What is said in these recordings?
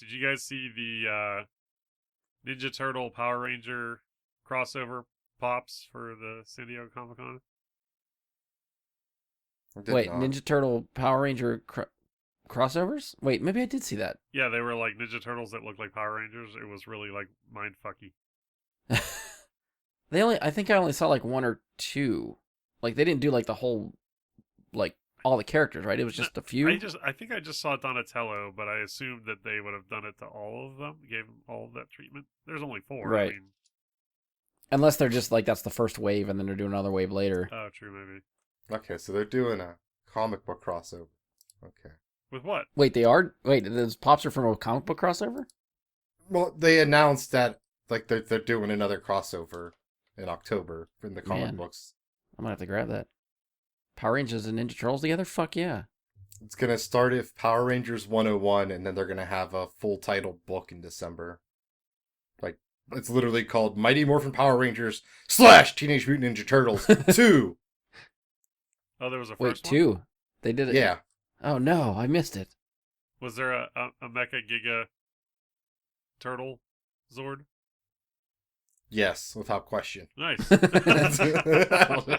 Did you guys see the Ninja Turtle Power Ranger crossover pops for the San Diego Comic Con? I did Wait, not. Ninja Turtle Power Ranger crossovers? Wait, maybe I did see that. Yeah, they were like Ninja Turtles that looked like Power Rangers. It was really like mind fucky. I think I only saw like one or two. Like they didn't do like the whole, like all the characters, right? It was just a few. I think I just saw Donatello, but I assumed that they would have done it to all of them, gave them all of that treatment. There's only four. Right. I mean, Unless they're just like that's the first wave, and then they're doing another wave later. oh, true, maybe. Okay, so they're doing a comic book crossover. Okay. With what? Wait, they are. Wait, those pops are from a comic book crossover. Well, they announced that like they're doing another crossover in October in the comic Man. books. I'm gonna have to grab that. Power Rangers and Ninja Turtles together? Fuck yeah. It's gonna start with Power Rangers 101, and then they're gonna have a full title book in December. Like it's literally called Mighty Morphin Power Rangers / Teenage Mutant Ninja Turtles 2. Oh, there was a Wait, first one? two. They did it. Yeah. Oh no, I missed it. Was there a Mecha Giga Turtle Zord? Yes, without question. Nice. I don't know.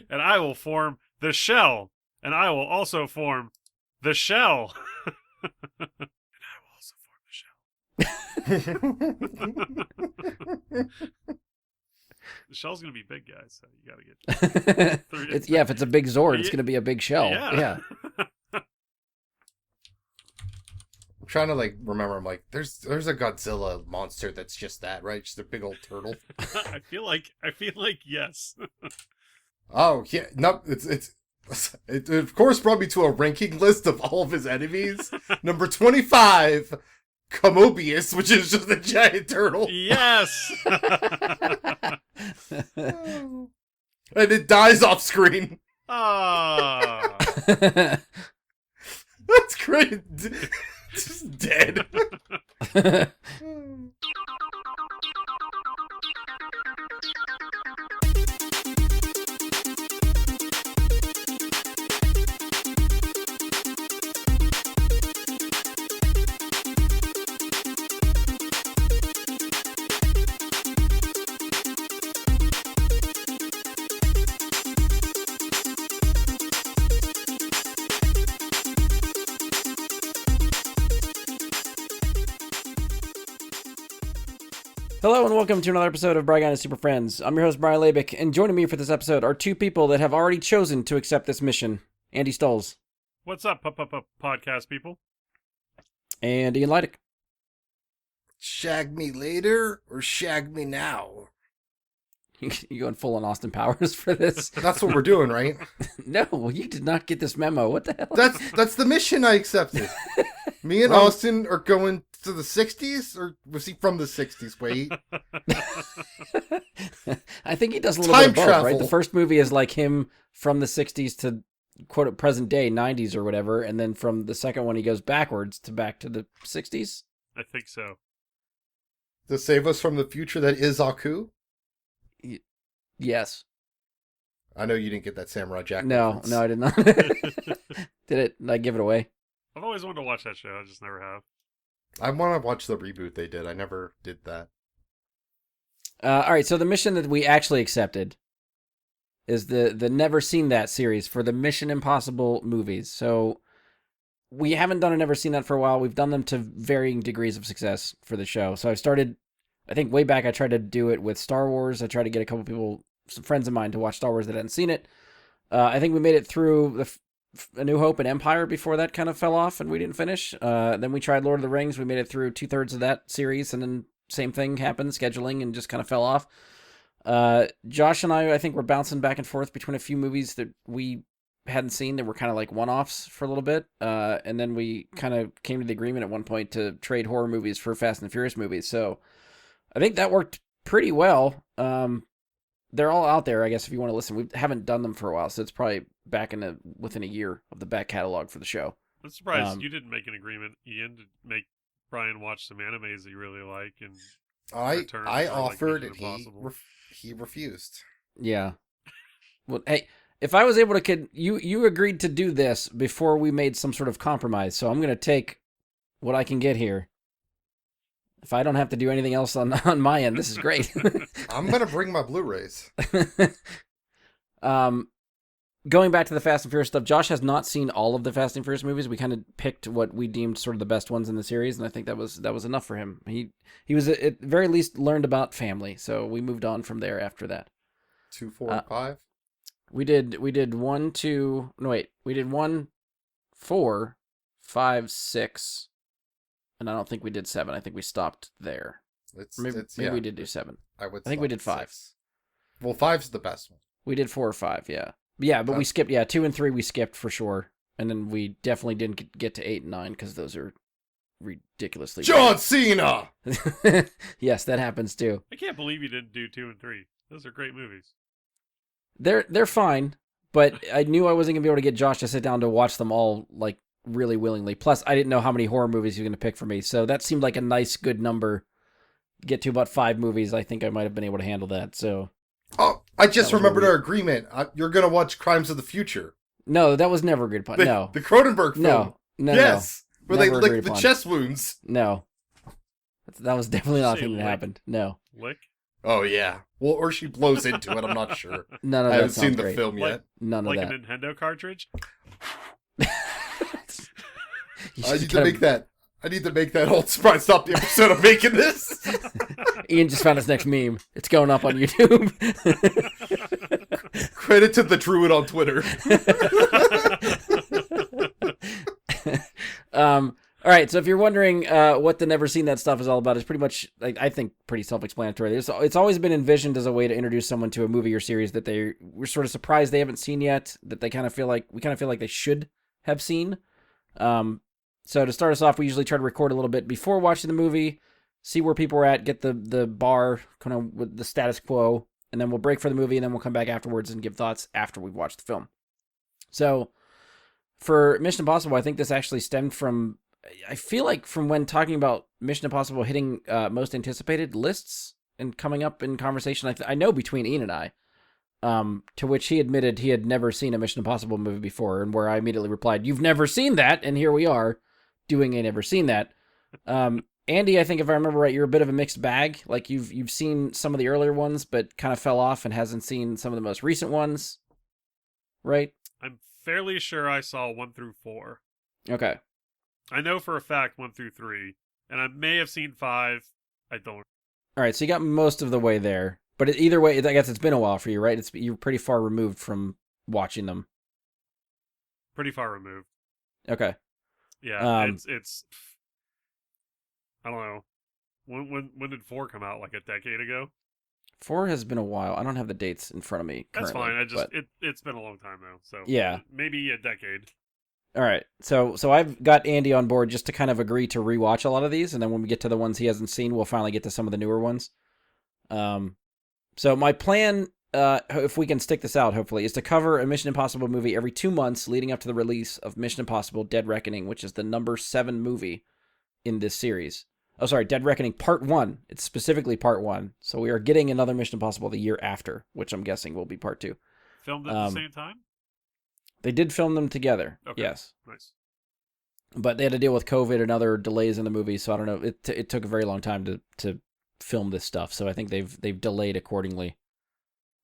And I will form the shell. And I will also form the shell. And I will also form the shell. The shell's going to be big, guys, so you got to get through it. If it's a big Zord, it's gonna be a big shell. Yeah. I'm trying to like remember. I'm like, there's a Godzilla monster that's just that, right? Just a big old turtle. I feel like yes. Oh yeah, no, it of course brought me to a ranking list of all of his enemies. Number 25, Comobius, which is just a giant turtle, Yes. and it dies off screen. Ah. That's great. Just dead. Hello and welcome to another episode of Brian and Super Friends. I'm your host Brian Labick, and joining me for this episode are two people that have already chosen to accept this mission: Andy Stolz What's up, podcast people? and Ian Leidick. Shag me later or shag me now? You going full on Austin Powers for this? That's what we're doing, right? No, you did not get this memo. What the hell? That's the mission I accepted. Me and Well- Austin are going to the 60s, or was he from the 60s? Wait. I think he does a little Time bit of both, right? travel. The first movie is like him from the 60s to quote present day 90s or whatever, and then from the second one he goes backwards to back to the 60s. I think so. To save us from the future that is Aku? Yes. I know you didn't get that Samurai Jack No, reference. I did not. Did I give it away? I've always wanted to watch that show. I just never have. I want to watch the reboot they did. I never did that. All right, so the mission that we actually accepted is the Never Seen That series for the Mission Impossible movies. So we haven't done a Never Seen That for a while. We've done them to varying degrees of success for the show. So I started, I think way back, I tried to do it with Star Wars. I tried to get a couple people, some friends of mine, to watch Star Wars that hadn't seen it. I think we made it through A New Hope and Empire before that kind of fell off and we didn't finish. Then we tried Lord of the Rings. We made it through 2/3 of that series, and then same thing happened, scheduling, and just kind of fell off. Josh and I think we're bouncing back and forth between a few movies that we hadn't seen that were kind of like one-offs for a little bit. And then we kind of came to the agreement at one point to trade horror movies for Fast and Furious movies. So I think that worked pretty well. They're all out there, I guess, if you want to listen. We haven't done them for a while, so it's probably back within a year of the back catalog for the show. I'm surprised you didn't make an agreement, Ian, to make Brian watch some animes that you really like. And I Return for, offered Mission and Impossible. he refused. Yeah. Well, hey, if I was able to, you agreed to do this before we made some sort of compromise, so I'm going to take what I can get here. If I don't have to do anything else on my end, this is great. I'm gonna bring my Blu-rays. Going back to the Fast and Furious stuff, Josh has not seen all of the Fast and Furious movies. We kind of picked what we deemed sort of the best ones in the series, and I think that was enough for him. He was at the very least learned about family, so we moved on from there after that. 2, 4, and 5. We did 1, 2. No wait, we did 1, 4, 5, 6, and I don't think we did 7. I think we stopped there. Maybe we did do 7. I think we did 5. 6. Well, 5's the best one. We did 4 or 5, yeah. Yeah, but we skipped, 2 and 3 we skipped for sure. And then we definitely didn't get to 8 and 9 because those are ridiculously John Cena! Yes, that happens too. I can't believe you didn't do 2 and 3. Those are great movies. They're fine, but I knew I wasn't going to be able to get Josh to sit down to watch them all, like, really willingly. Plus, I didn't know how many horror movies he was going to pick for me, so that seemed like a nice, good number. Get to about 5 movies, I think I might have been able to handle that, so... Oh, I just remembered our agreement. You're going to watch Crimes of the Future. No, that was never a good point. No. The Cronenberg film. No. Yes. Where they Never lick agreed the upon. chest wounds. No. That was definitely not a Say thing that lick. happened. No. Lick? Oh, yeah. Well, or she blows into it. I'm not sure. None of I that haven't sounds seen the great. film yet. None of Like that. a Nintendo cartridge? You I just need to gotta- make that. I need to make that whole surprise. Stop the episode of making this. Ian just found his next meme. It's going up on YouTube. Credit to the Druid on Twitter. All right, so if you're wondering what the Never Seen That stuff is all about, it's pretty much, like, I think, pretty self-explanatory. It's always been envisioned as a way to introduce someone to a movie or series that we're sort of surprised they haven't seen yet, that we kind of feel like they should have seen. So to start us off, we usually try to record a little bit before watching the movie, see where people are at, get the bar kind of with the status quo, and then we'll break for the movie, and then we'll come back afterwards and give thoughts after we've watched the film. So for Mission Impossible, I think this actually stemmed from, I feel like from when talking about Mission Impossible hitting most anticipated lists and coming up in conversation, I know between Ian and I, to which he admitted he had never seen a Mission Impossible movie before, and where I immediately replied, "You've never seen that," and here we are doing a Never Seen That. Andy, I think if I remember right, you're a bit of a mixed bag. Like you've seen some of the earlier ones, but kind of fell off and hasn't seen some of the most recent ones, right? I'm fairly sure I saw 1 through 4. Okay. I know for a fact 1 through 3. And I may have seen 5. I don't. All right, so you got most of the way there. But either way, I guess it's been a while for you, right? You're pretty far removed from watching them. Pretty far removed. Okay. Yeah, it's I don't know. When did 4 come out? Like a decade ago? 4 has been a while. I don't have the dates in front of me That's currently. fine. but- It's been a long time though. So Yeah. maybe a decade. All right. So I've got Andy on board just to kind of agree to rewatch a lot of these, and then when we get to the ones he hasn't seen, we'll finally get to some of the newer ones. So my plan, if we can stick this out, hopefully, is to cover a Mission Impossible movie every 2 months leading up to the release of Mission Impossible: Dead Reckoning, which is the number 7 movie in this series. Oh, sorry, Dead Reckoning Part 1. It's specifically Part 1. So we are getting another Mission Impossible the year after, which I'm guessing will be Part 2. Filmed at the same time? They did film them together, Okay. yes. Nice. But they had to deal with COVID and other delays in the movie, so I don't know. It took a very long time to film this stuff, so I think they've delayed accordingly.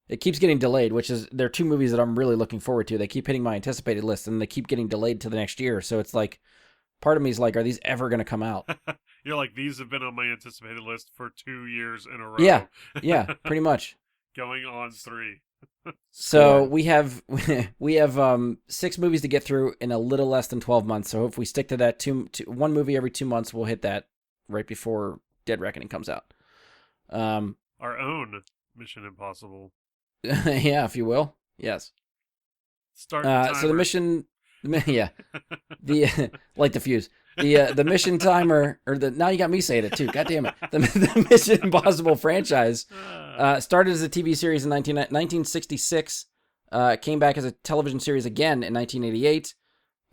It keeps getting delayed, which is, they're 2 movies that I'm really looking forward to. They keep hitting my anticipated list, and they keep getting delayed to the next year, so it's like, part of me is like, are these ever going to come out? You're like, these have been on my anticipated list for 2 years in a row. Yeah, pretty much. Going on 3. So we have 6 movies to get through in a little less than 12 months. So if we stick to that, 1 movie every 2 months, we'll hit that right before Dead Reckoning comes out. Our own Mission Impossible. Yeah, if you will. Yes. Start the So the mission, yeah, the light the fuse. The mission timer, or now you got me saying it too. God damn it! The Mission Impossible franchise started as a TV series in 1966, came back as a television series again in 1988,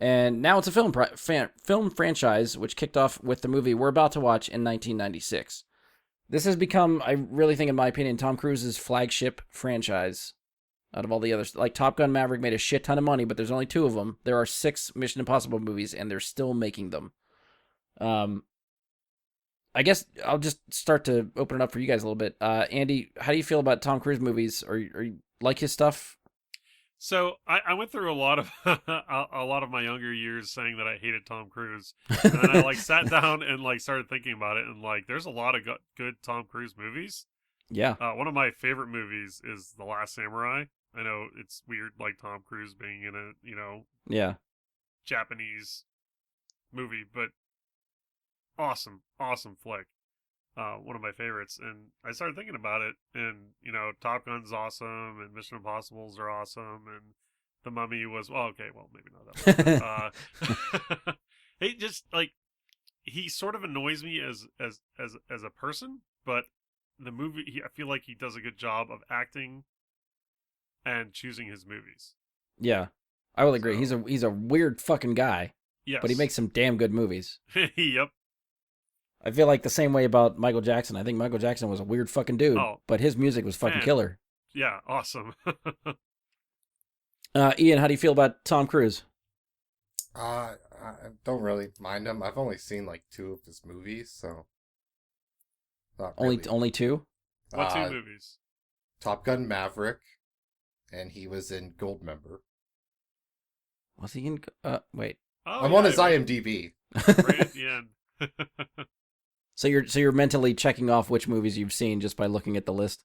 and now it's a film franchise, which kicked off with the movie we're about to watch in 1996. This has become, I really think, in my opinion, Tom Cruise's flagship franchise. Out of all the others, like Top Gun Maverick made a shit ton of money, but there's only 2 of them. There are 6 Mission Impossible movies, and they're still making them. I guess I'll just start to open it up for you guys a little bit. Andy, how do you feel about Tom Cruise movies? Are you like his stuff? So I went through a lot of a lot of my younger years saying that I hated Tom Cruise, and then I like sat down and like started thinking about it, and like there's a lot of good Tom Cruise movies. Yeah. One of my favorite movies is The Last Samurai. I know it's weird, like Tom Cruise being in a Yeah. Japanese movie, but awesome flick. One of my favorites, and I started thinking about it, and Top Gun's awesome, and Mission Impossibles are awesome, and The Mummy was maybe not that much. He just like he sort of annoys me as a person, but the movie I feel like he does a good job of acting and choosing his movies. Yeah. I will agree. So, He's a weird fucking guy, yes, but he makes some damn good movies. Yep. I feel like the same way about Michael Jackson. I think Michael Jackson was a weird fucking dude, but his music was fucking Man. killer. Yeah, awesome. Ian, how do you feel about Tom Cruise? I don't really mind him. I've only seen like 2 of his movies, so not really. Only 2? What 2 movies? Top Gun Maverick, and he was in Goldmember. Was he in? Wait. Oh, I'm on his IMDb. Right at the end. So you're mentally checking off which movies you've seen just by looking at the list.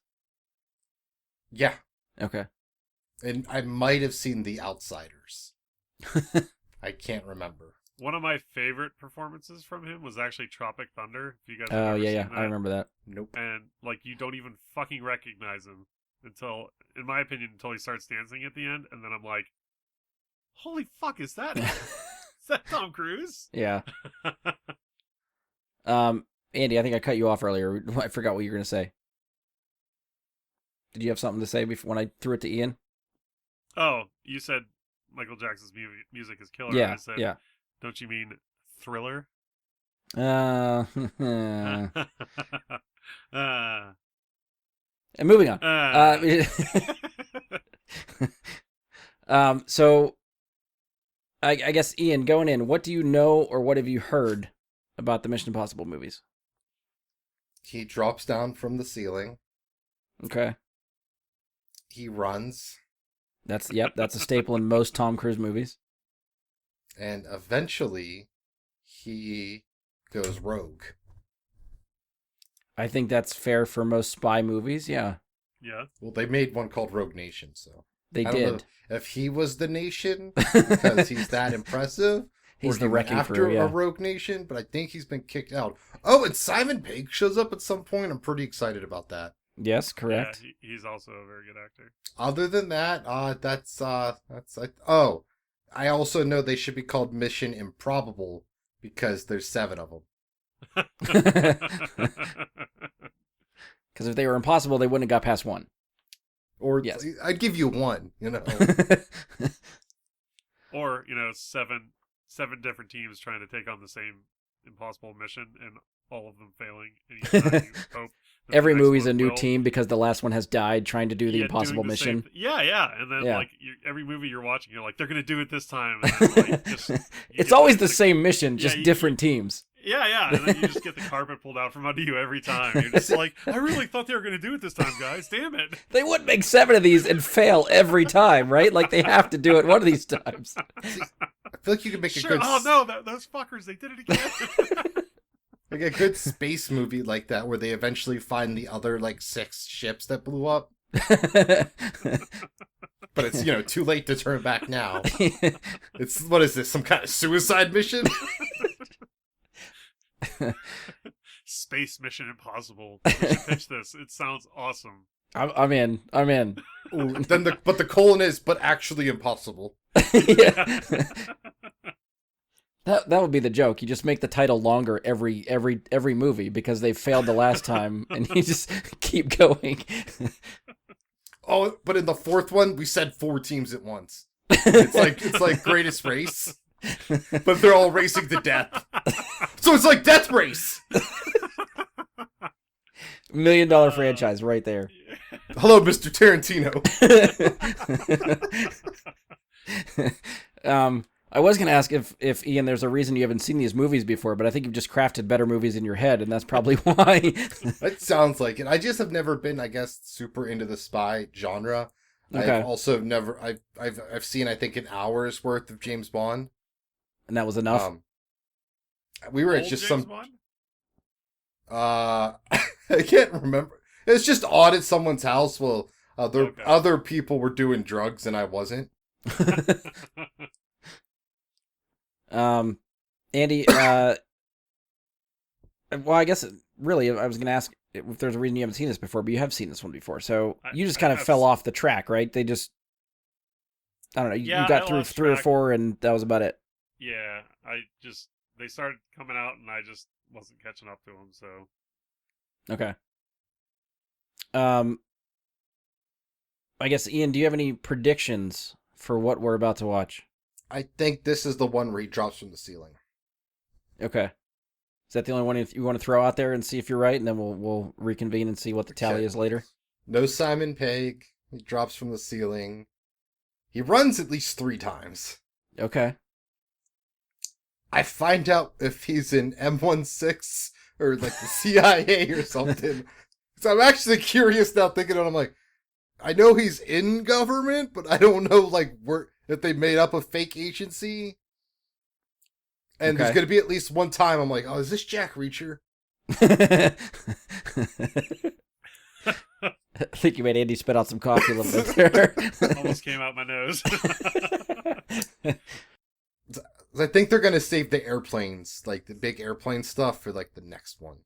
Yeah, Okay. and I might have seen The Outsiders. I can't remember. One of my favorite performances from him was actually Tropic Thunder. If you guys have Oh ever yeah, seen that. I remember that. Nope. And like you don't even fucking recognize him until, in my opinion, until he starts dancing at the end, and then I'm like, holy fuck, is that Tom Cruise? Yeah. Andy, I think I cut you off earlier. I forgot what you were gonna say. Did you have something to say before when I threw it to Ian? Oh, you said Michael Jackson's music is killer. Yeah. I said, Yeah. don't you mean Thriller? And uh, moving on. So I guess Ian, going in, what do you know or what have you heard about the Mission Impossible movies? He drops down from the ceiling. Okay. He runs. That's a staple in most Tom Cruise movies. And eventually, he goes rogue. I think that's fair for most spy movies, yeah. yeah. Well, they made one called Rogue Nation, so They I don't know did. if he was the nation because he's that impressive. He's or the he went wrecking after crew, yeah. a Rogue Nation, but I think he's been kicked out. Oh, and Simon Pegg shows up at some point. I'm pretty excited about that. Yes, correct. Yeah, he's also a very good actor. Other than that, that's oh, I also know they should be called Mission Improbable because there's 7 of them. Because if they were impossible, they wouldn't have got past 1. Or Yes. I'd give you 1, Or, 7 different teams trying to take on the same impossible mission and all of them failing. And each time you hope that Every the next movie's a one new will. team because the last one has died trying to do the Yeah, impossible doing the same mission. Yeah. And then, Yeah. like, every movie you're watching, you're like, they're going to do it this time. And then, like, just, you It's get always the same mission, Yeah, just you- different teams. Yeah. And then you just get the carpet pulled out from under you every time. You're just like, I really thought they were going to do it this time, guys. Damn it. They would make 7 of these and fail every time, right? Like they have to do it one of these times. I feel like you could make a Sure. good Oh, no. Those fuckers, they did it again. like a good space movie like that where they eventually find the other like 6 ships that blew up, but it's too late to turn back now. It's what is this, some kind of suicide mission? Space Mission Impossible. We should pitch this. It sounds awesome. I'm in. Ooh, but the colon is but actually impossible. Yeah. That would be the joke. You just make the title longer every movie because they failed the last time, and you just keep going. Oh, but in the 4th one, we said 4 teams at once. It's like Greatest Race, but they're all racing to death. So it's like Death Race. $1 million franchise right there. Hello, Mr. Tarantino. I was going to ask if Ian, there's a reason you haven't seen these movies before, but I think you've just crafted better movies in your head, and that's probably why. It sounds like it. I just have never been, I guess, super into the spy genre. Okay. I've also never. I've seen, I think, an hour's worth of James Bond. And that was enough? We were at Old just James some. Bond? I can't remember. It's just odd at someone's house. Well, Okay. other people were doing drugs and I wasn't. Andy, well, I guess, really, I was going to ask if there's a reason you haven't seen this before, but you have seen this one before, so you just kind of fell off the track, right? They just, I don't know, Yeah, you got I through lost 3 or track. 4, and that was about it. Yeah, they started coming out and I just wasn't catching up to them, so. Okay. I guess, Ian, do you have any predictions for what we're about to watch? I think this is the one where he drops from the ceiling. Okay. Is that the only one you want to throw out there and see if you're right, and then we'll reconvene and see what the tally Okay. is later? No Simon Pegg. He drops from the ceiling. He runs at least 3 times. Okay. I find out if he's in M16 or like the CIA or something. So I'm actually curious now thinking about it. I'm like, I know he's in government, but I don't know like where if they made up a fake agency. And there's Okay. going to be at least one time I'm like, oh, is this Jack Reacher? I think you made Andy spit out some coffee a little bit there. Almost came out my nose. I think they're going to save the airplanes, like the big airplane stuff for like the next one.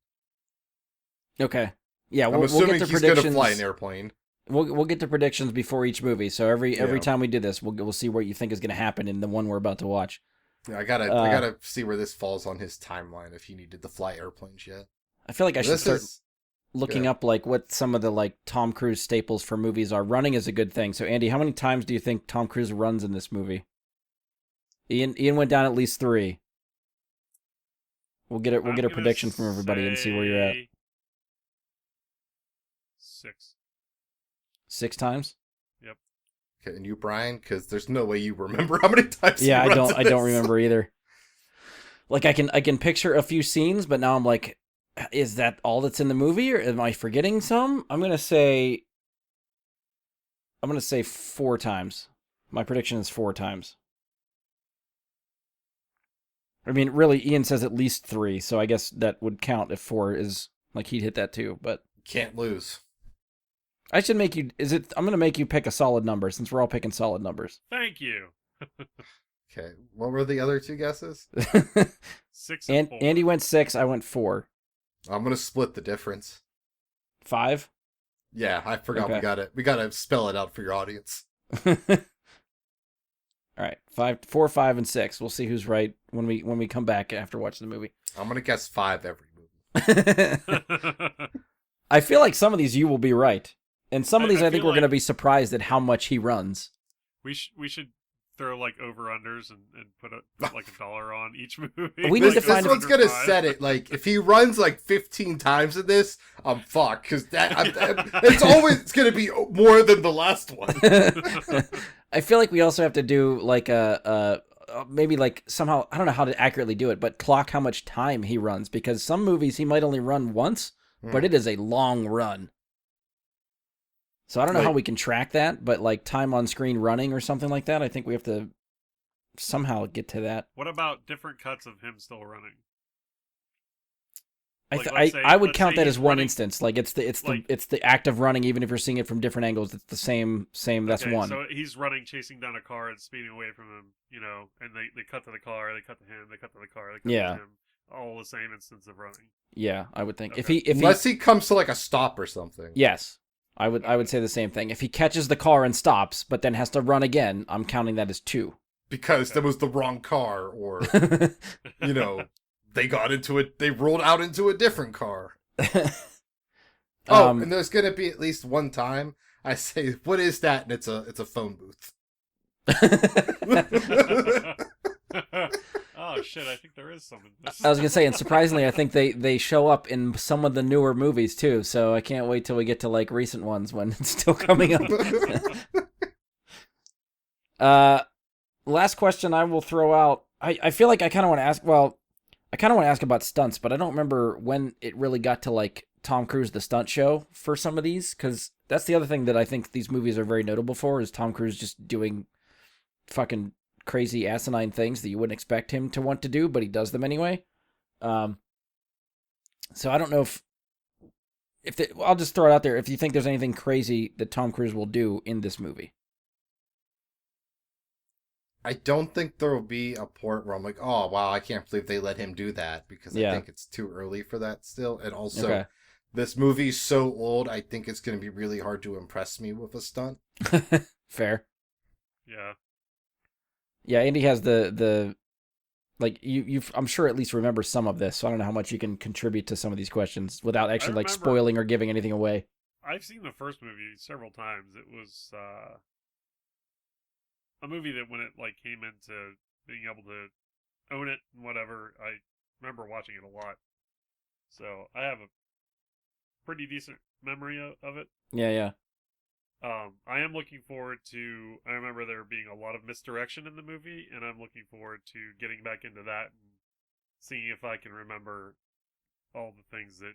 Okay. Yeah, I'm we'll assuming get to he's going to predictions. fly an airplane. We'll get to predictions before each movie. So every Yeah. time we do this, we'll see what you think is going to happen in the one we're about to watch. Yeah, I gotta see where this falls on his timeline if he needed to fly airplanes yet. I feel like I should This start is looking yeah. up like what some of the like Tom Cruise staples for movies are. Running is a good thing. So Andy, how many times do you think Tom Cruise runs in this movie? Ian went down at least 3. We'll get a I'm prediction gonna from everybody and see where you're at. say 6. 6 times? Okay, and you, Brian, because there's no way you remember how many times. Yeah, he I runs don't in this. remember either. Like I can picture a few scenes, but now I'm like, is that all that's in the movie, or am I forgetting some? I'm gonna say 4 times. My prediction is 4 times. I mean, really, Ian says at least 3, so I guess that would count if 4 is like he'd hit that too. But Can't lose. I should make you. I'm gonna make you pick a solid number since we're all picking solid numbers. Thank you. Okay, what were the other 2 guesses? 6 and 4. Andy went 6. I went 4. I'm gonna split the difference. 5. Yeah, I forgot Okay. we gotta spell it out for your audience. All right, 4, 5, and 6. We'll see who's right when we come back after watching the movie. I'm gonna guess 5 every movie. I feel like some of these you will be right, and some of these I I think feel we're going to like- be surprised at how much he runs. we should throw like over unders and put like $1 on each movie. We need This, to find this one's gonna set it. Like, if he runs like 15 times in this, I'm fucked because it's gonna be more than the last one. I feel like we also have to do like a maybe like somehow I don't know how to accurately do it, but clock how much time he runs because some movies he might only run once, but it is a long run. So I don't know how we can track that, but like time on screen running or something like that, I think we have to somehow get to that. What about different cuts of him still running? I Like, would let's count say that he's as one running- instance. Like it's like- the act of running, even if you're seeing it from different angles. It's the same. That's Okay, one. So he's running, chasing down a car and speeding away from him, and they cut to the car, they cut to him, they cut to the car, they cut Yeah. to him. All the same instance of running. Yeah, I would think if Okay. he Unless he comes to like a stop or something. yes, I would say the same thing. If he catches the car and stops, but then has to run again, I'm counting that as 2. Because that was the wrong car, or they got into it. They rolled out into a different car. And there's gonna be at least one time I say, "What is that?" And it's a phone booth. Oh shit! I think there is some in this. I was gonna say, and surprisingly, I think they show up in some of the newer movies too. So I can't wait till we get to like recent ones when it's still coming up. last question I will throw out. I feel like I kind of want to ask. Well, I kind of want to ask about stunts, but I don't remember when it really got to like Tom Cruise the stunt show for some of these, because that's the other thing that I think these movies are very notable for is Tom Cruise just doing fucking crazy asinine things that you wouldn't expect him to want to do, but he does them anyway. So I don't know I'll just throw it out there. If you think there's anything crazy that Tom Cruise will do in this movie. I don't think there will be a point where I'm like, oh, wow, I can't believe they let him do that, because I think it's too early for that still. And also, this movie's so old, I think it's going to be really hard to impress me with a stunt. Fair. Yeah. Yeah, Andy has the like you've I'm sure at least remember some of this, so I don't know how much you can contribute to some of these questions without actually like spoiling or giving anything away. I've seen the first movie several times. It was a movie that when it like came into being able to own it and whatever, I remember watching it a lot. So I have a pretty decent memory of it. Yeah. I am looking forward to. I remember there being a lot of misdirection in the movie, and I'm looking forward to getting back into that and seeing if I can remember all the things that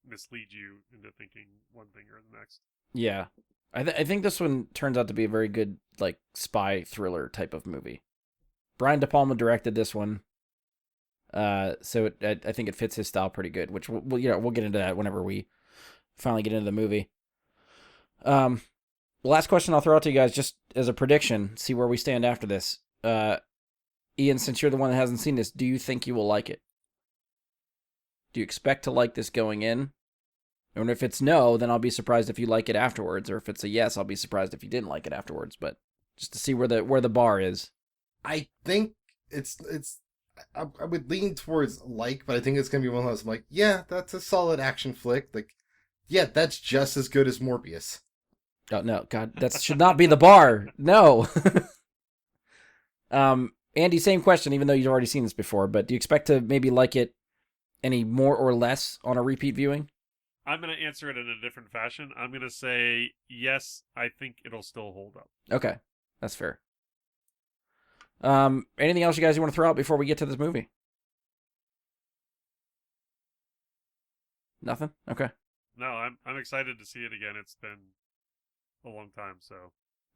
mislead you into thinking one thing or the next. Yeah, I think this one turns out to be a very good like spy thriller type of movie. Brian De Palma directed this one, so I think it fits his style pretty good. Which we'll get into that whenever we finally get into the movie. The last question I'll throw out to you guys, just as a prediction, see where we stand after this. Ian, since you're the one that hasn't seen this, do you think you will like it? Do you expect to like this going in? And if it's no, then I'll be surprised if you like it afterwards. Or if it's a yes, I'll be surprised if you didn't like it afterwards. But just to see where the bar is. I think I would lean towards like, but I think it's gonna be one of those. I'm like, yeah, that's a solid action flick. Like, yeah, that's just as good as Morbius. Oh, no, God, that should not be the bar. No. Andy, same question, even though you've already seen this before, but do you expect to maybe like it any more or less on a repeat viewing? I'm going to answer it in a different fashion. I'm going to say, yes, I think it'll still hold up. Okay, that's fair. Anything else you guys want to throw out before we get to this movie? Nothing? Okay. No, I'm excited to see it again. It's been a long time, so.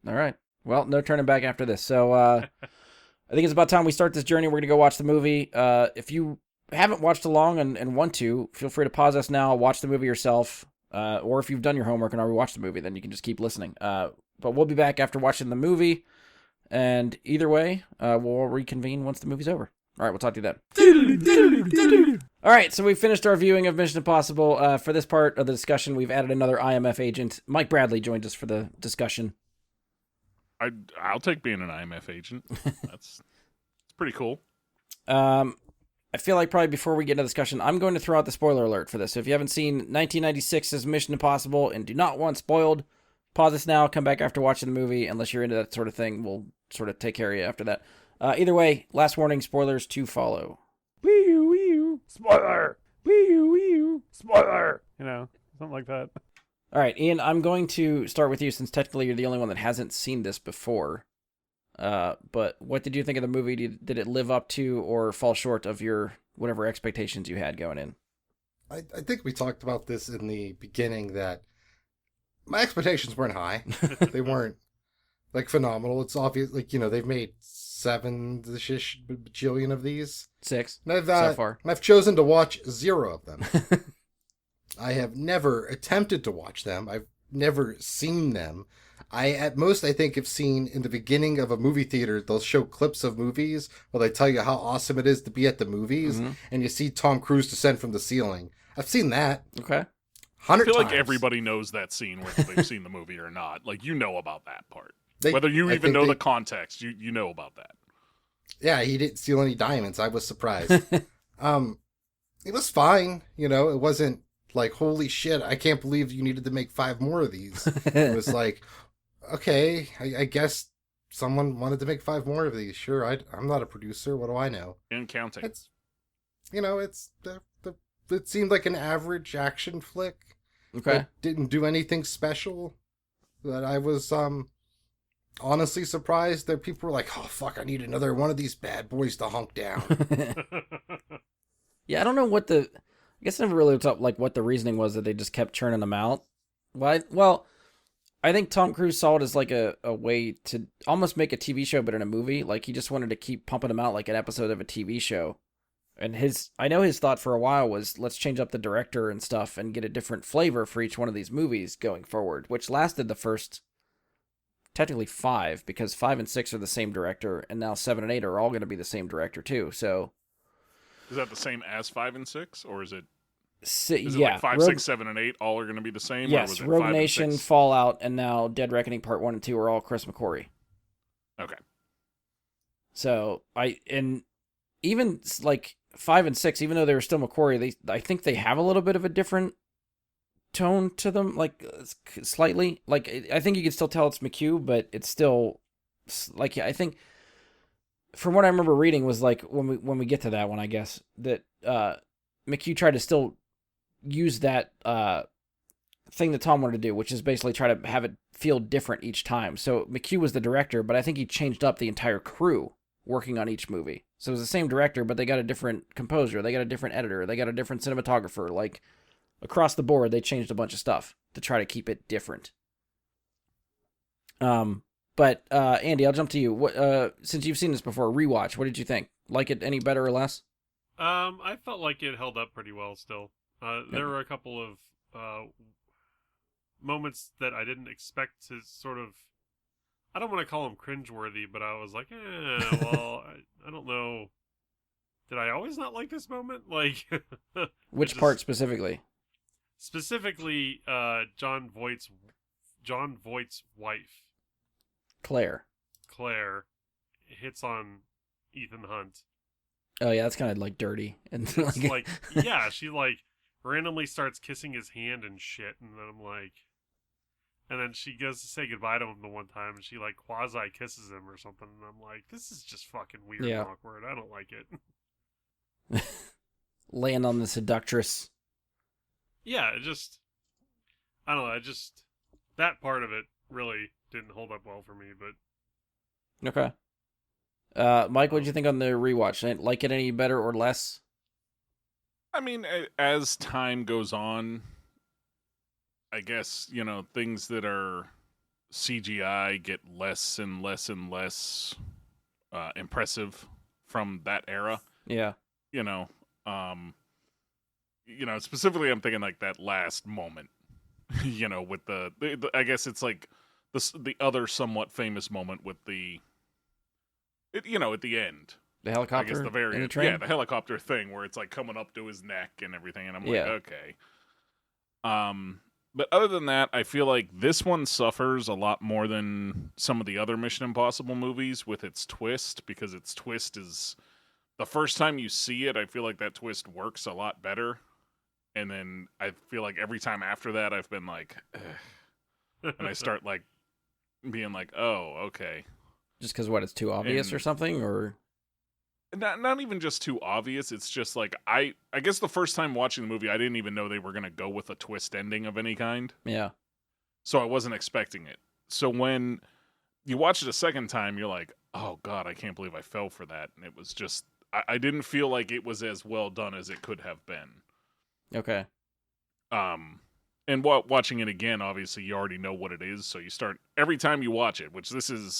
All right. Well, no turning back after this. So I think it's about time we start this journey. We're going to go watch the movie. If you haven't watched along and want to, feel free to pause us now, watch the movie yourself. Or if you've done your homework and already watched the movie, then you can just keep listening. But we'll be back after watching the movie. And either way, we'll reconvene once the movie's over. All right, we'll talk to you then. All right, so we finished our viewing of Mission Impossible. For this part of the discussion, we've added another IMF agent. Mike Bradley joined us for the discussion. I'll take being an IMF agent. It's pretty cool. I feel like probably before we get into the discussion, I'm going to throw out the spoiler alert for this. So if you haven't seen 1996's Mission Impossible and do not want spoiled, pause this now, come back after watching the movie. Unless you're into that sort of thing, we'll sort of take care of you after that. Either way, last warning, spoilers to follow. Wee-oo, spoiler! Wee-oo, spoiler! You know, something like that. All right, Ian, I'm going to start with you since technically you're the only one that hasn't seen this before. But what did you think of the movie? Did it live up to or fall short of your whatever expectations you had going in? I think we talked about this in the beginning that my expectations weren't high. They weren't like phenomenal. It's obvious, like, you know, they've made 7 bajillion of these. 6 and so far. And I've chosen to watch 0 of them. I have never attempted to watch them. I've never seen them. At most, I think, have seen in the beginning of a movie theater, they'll show clips of movies where they tell you how awesome it is to be at the movies, and you see Tom Cruise descend from the ceiling. I've seen that. Okay. 100 I feel times. like everybody knows that scene, whether they've seen the movie or not. Like, you know about that part. Whether you even know the context, you know about that. Yeah, he didn't steal any diamonds. I was surprised. It was fine. You know, it wasn't like, holy shit, I can't believe you needed to make 5 more of these. It was like, okay, I guess someone wanted to make 5 more of these. Sure, I'm not a producer. What do I know? And counting. It's, you know, it's it seemed like an average action flick. Okay. That didn't do anything special. That I was honestly surprised that people were like, "Oh fuck, I need another one of these bad boys to hunk down." Yeah, I don't know what I guess I never really looked up like what the reasoning was that they just kept churning them out. Why? Well, I think Tom Cruise saw it as like a way to almost make a TV show, but in a movie. Like he just wanted to keep pumping them out like an episode of a TV show. And I know his thought for a while was, let's change up the director and stuff and get a different flavor for each one of these movies going forward, which lasted the first, technically 5, because 5 and 6 are the same director, and now 7 and 8 are all going to be the same director too. So, is that the same as 5 and 6, or is it? Yeah, like 5, 6, 7, and 8 all are going to be the same? Yes, or was it Rogue 5 Nation, and 6? Fallout, and now Dead Reckoning Part 1 and 2 are all Chris McQuarrie. Okay. So and even like 5 and 6, even though they were still McQuarrie, I think they have a little bit of a different tone to them, like slightly. Like I think you can still tell it's McHugh, but it's still like I think from what I remember reading was like when we get to that one, I guess that McHugh tried to still use that thing that Tom wanted to do, which is basically try to have it feel different each time. So McHugh was the director, but I think he changed up the entire crew working on each movie. So it was the same director, but they got a different composer, they got a different editor, they got a different cinematographer. Like across the board, they changed a bunch of stuff to try to keep it different. But Andy, I'll jump to you. What since you've seen this before, rewatch, what did you think? Like it any better or less? I felt like it held up pretty well still. There were a couple of moments that I didn't expect to sort of, I don't want to call them cringeworthy, but I was like, well, I don't know. Did I always not like this moment? Like, which part specifically? Specifically, John Voight's wife, Claire, hits on Ethan Hunt. Oh yeah, that's kind of like dirty and like yeah, she like randomly starts kissing his hand and shit, and then I'm like, and then she goes to say goodbye to him the one time, and she like quasi kisses him or something, and I'm like, this is just fucking weird and awkward. I don't like it. Land on the seductress. Yeah, I don't know. That part of it really didn't hold up well for me, but okay. Mike, what did you think on the rewatch? Like it any better or less? I mean, as time goes on, I guess, things that are CGI get less and less and less impressive from that era. Yeah. Specifically I'm thinking like that last moment, with the I guess it's like the other somewhat famous moment with at the end. The helicopter? I guess the very end. Train? Yeah, the helicopter thing where it's like coming up to his neck and everything, and I'm like, okay. But other than that, I feel like this one suffers a lot more than some of the other Mission Impossible movies with its twist, because its twist is the first time you see it, I feel like that twist works a lot better. And then I feel like every time after that, I've been like, ugh. And I start like being like, oh, okay. Just because it's too obvious or something, or not even just too obvious. It's just like I guess the first time watching the movie, I didn't even know they were gonna go with a twist ending of any kind. Yeah. So I wasn't expecting it. So when you watch it a second time, you're like, oh god, I can't believe I fell for that. And it was just I didn't feel like it was as well done as it could have been. Okay. And watching it again, obviously you already know what it is, so you start every time you watch it, which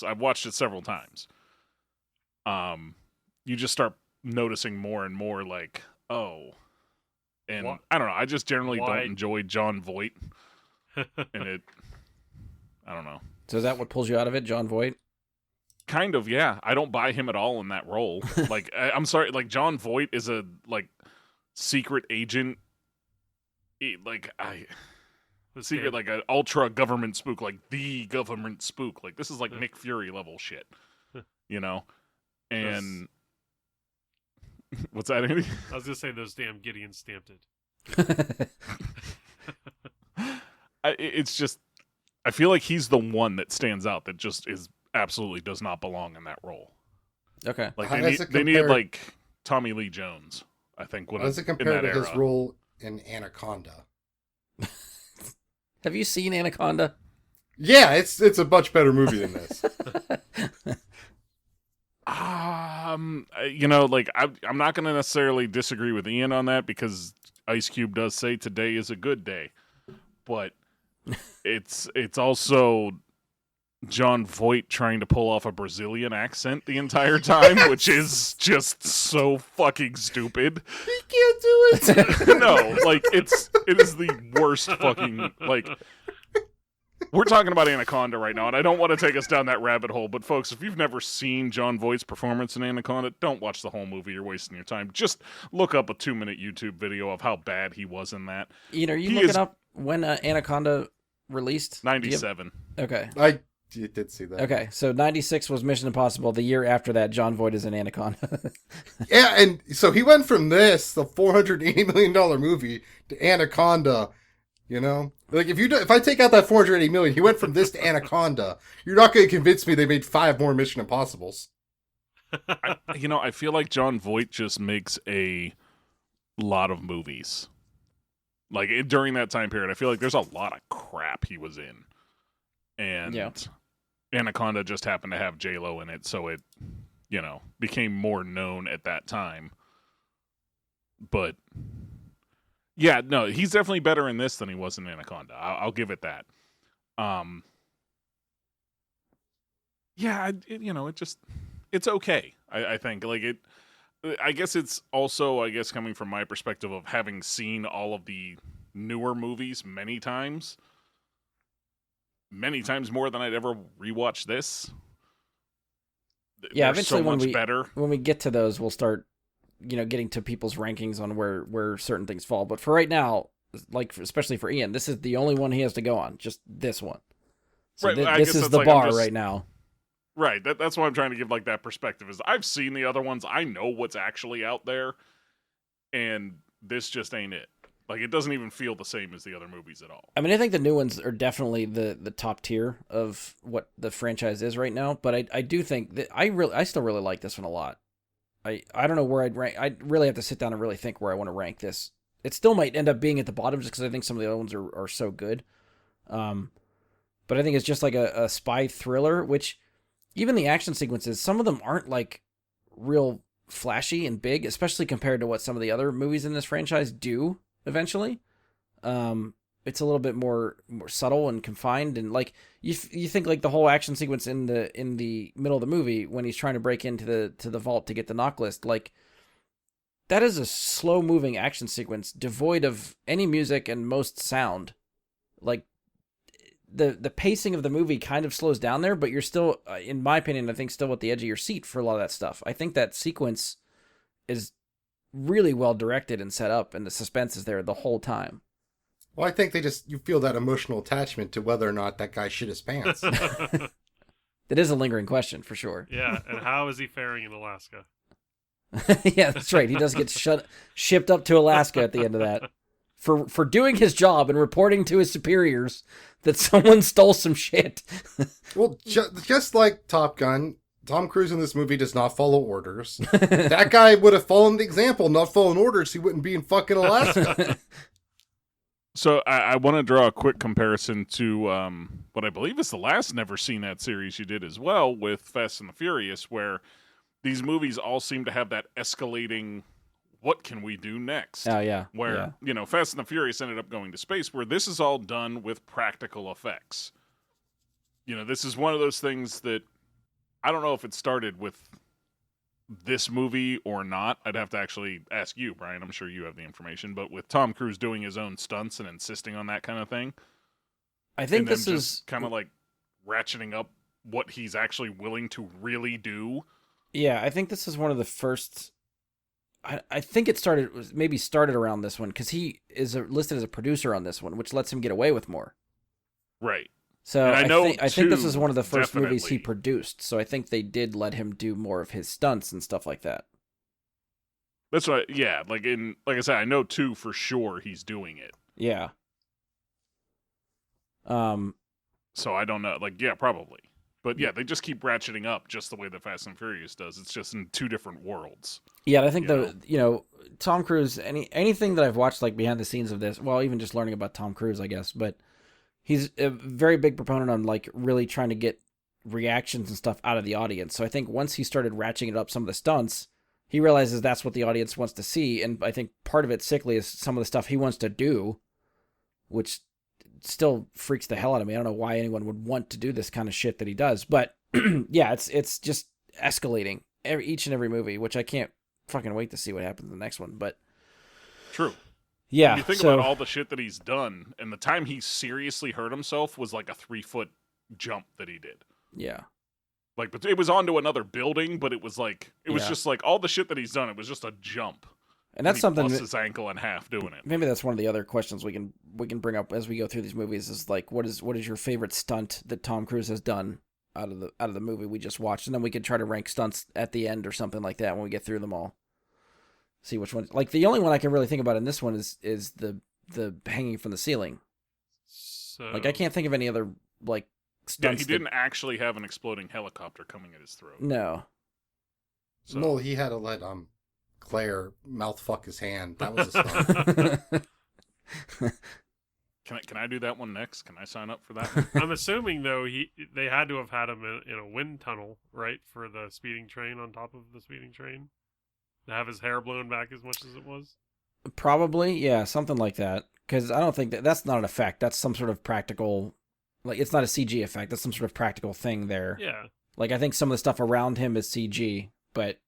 I've watched it several times. You just start noticing more and more like, oh, and what? I don't know. I just generally don't enjoy John Voight, and I don't know. So is that what pulls you out of it, John Voight? Kind of, yeah. I don't buy him at all in that role. Like, I'm sorry, like John Voight is a secret agent. Like an ultra government spook, like the government spook. Like this is like Nick Fury level shit, And what's that, Andy? I was gonna say those damn Gideon stamped it. It's just, I feel like he's the one that stands out that just absolutely does not belong in that role. Okay, like they needed like Tommy Lee Jones. I think how does it compare to his role in Anaconda? Have you seen Anaconda? Yeah, it's a much better movie than this. Like I'm not going to necessarily disagree with Ian on that because Ice Cube does say today is a good day, but it's also John Voight trying to pull off a Brazilian accent the entire time, which is just so fucking stupid. He can't do it. No, like it is the worst fucking like. We're talking about Anaconda right now, and I don't want to take us down that rabbit hole, but folks, if you've never seen John Voight's performance in Anaconda, don't watch the whole movie. You're wasting your time. Just look up a 2-minute YouTube video of how bad he was in that. Ian, are you He looking is- up when Anaconda released? Do you have- 97. Okay. I did see that. Okay, so 96 was Mission Impossible. The year after that, John Voight is in Anaconda. Yeah, and so he went from this, the $480 million movie, to Anaconda. You know, like if I take out that $480 million, he went from this to Anaconda. You're not going to convince me they made 5 more Mission Impossibles. I feel like John Voight just makes a lot of movies. Like during that time period, I feel like there's a lot of crap he was in, and Yeah. Anaconda just happened to have J-Lo in it, so it, became more known at that time. But yeah, no, he's definitely better in this than he was in Anaconda. I'll give it that. Yeah, it's okay. I think like it. I guess it's also coming from my perspective of having seen all of the newer movies many times more than I'd ever rewatch this. Yeah, They're so eventually much better. when we get to those, we'll start, getting to people's rankings on where certain things fall. But for right now, like especially for Ian, this is the only one he has to go on. Just this one. So Right, I this guess is that's the like I'm bar just- right now. Right, that's why I'm trying to give like that perspective. Is I've seen the other ones, I know what's actually out there, and this just ain't it. Like it doesn't even feel the same as the other movies at all. I mean, I think the new ones are definitely the top tier of what the franchise is right now. But I do think that I still really like this one a lot. I don't know where I'd rank. I really have to sit down and really think where I want to rank this. It still might end up being at the bottom just because I think some of the other ones are so good. But I think it's just like a spy thriller, which even the action sequences, some of them aren't like real flashy and big, especially compared to what some of the other movies in this franchise do eventually. It's a little bit more subtle and confined, and like you think like the whole action sequence in the middle of the movie when he's trying to break into the vault to get the knock list, like that is a slow moving action sequence devoid of any music and most sound. Like the pacing of the movie kind of slows down there, but you're still, in my opinion, I think still at the edge of your seat for a lot of that stuff. I think that sequence is really well directed and set up, and the suspense is there the whole time. Well, I think you feel that emotional attachment to whether or not that guy shit his pants. That is a lingering question for sure. Yeah, and how is he faring in Alaska? Yeah, that's right. He does get shipped up to Alaska at the end of that for doing his job and reporting to his superiors that someone stole some shit. Well, just like Top Gun, Tom Cruise in this movie does not follow orders. That guy would have followed the example, not following orders. He wouldn't be in fucking Alaska. So I want to draw a quick comparison to what I believe is the last Never Seen That series you did as well with Fast and the Furious, where these movies all seem to have that escalating, what can we do next? Oh yeah, Where, Fast and the Furious ended up going to space, where this is all done with practical effects. This is one of those things that I don't know if it started with this movie or not. I'd have to actually ask you, Brian. I'm sure you have the information, but with Tom Cruise doing his own stunts and insisting on that kind of thing, I think and this then is just kind of like ratcheting up what he's actually willing to really do. Yeah, I think this is one of the first. I think it started around this one because he is listed as a producer on this one, which lets him get away with more. Right. So And I think this too, is one of the first movies he definitely. produced. So I think they did let him do more of his stunts and stuff like that. That's right. Yeah. Like I said, I know 2 for sure he's doing it. Yeah. So I don't know. Like, yeah, probably. But yeah, they just keep ratcheting up just the way that Fast and Furious does. It's just in 2 different worlds. Yeah, I think You Tom Cruise, anything that I've watched like behind the scenes of this, well, even just learning about Tom Cruise, I guess, but he's a very big proponent on like really trying to get reactions and stuff out of the audience. So I think once he started ratcheting up some of the stunts, he realizes that's what the audience wants to see. And I think part of it sickly is some of the stuff he wants to do, which still freaks the hell out of me. I don't know why anyone would want to do this kind of shit that he does, but yeah, it's just escalating each and every movie, which I can't fucking wait to see what happens in the next one. But True. yeah, When you think about all the shit that he's done, and the time he seriously hurt himself was like a 3-foot jump that he did. yeah, Like, but it was onto another building, but it was like, it was Yeah. just like all the shit that he's done. It was just a jump. and that's he something busts that, his ankle in half doing it. maybe that's one of the other questions we can bring up as we go through these movies is like, what is your favorite stunt that Tom Cruise has done out of the movie we just watched, and then we can try to rank stunts at the end or something like that when we get through them all. See which one. Like the only one I can really think about in this one is the hanging from the ceiling. So Like I can't think of any other like Yeah, stunts. he didn't actually have an exploding helicopter coming at his throat. No. So, No, he had to let Claire mouth fuck his hand. That was a stunt. can I do that one next? Can I sign up for that one? I'm assuming though they had to have had him in a wind tunnel, right, for the speeding train on top of the speeding train, to have his hair blown back as much as it was. Probably, yeah, something like that. Because I don't think that's not an effect. That's some sort of practical, like it's not a CG effect. That's some sort of practical thing there. Yeah, Like I think some of the stuff around him is CG, but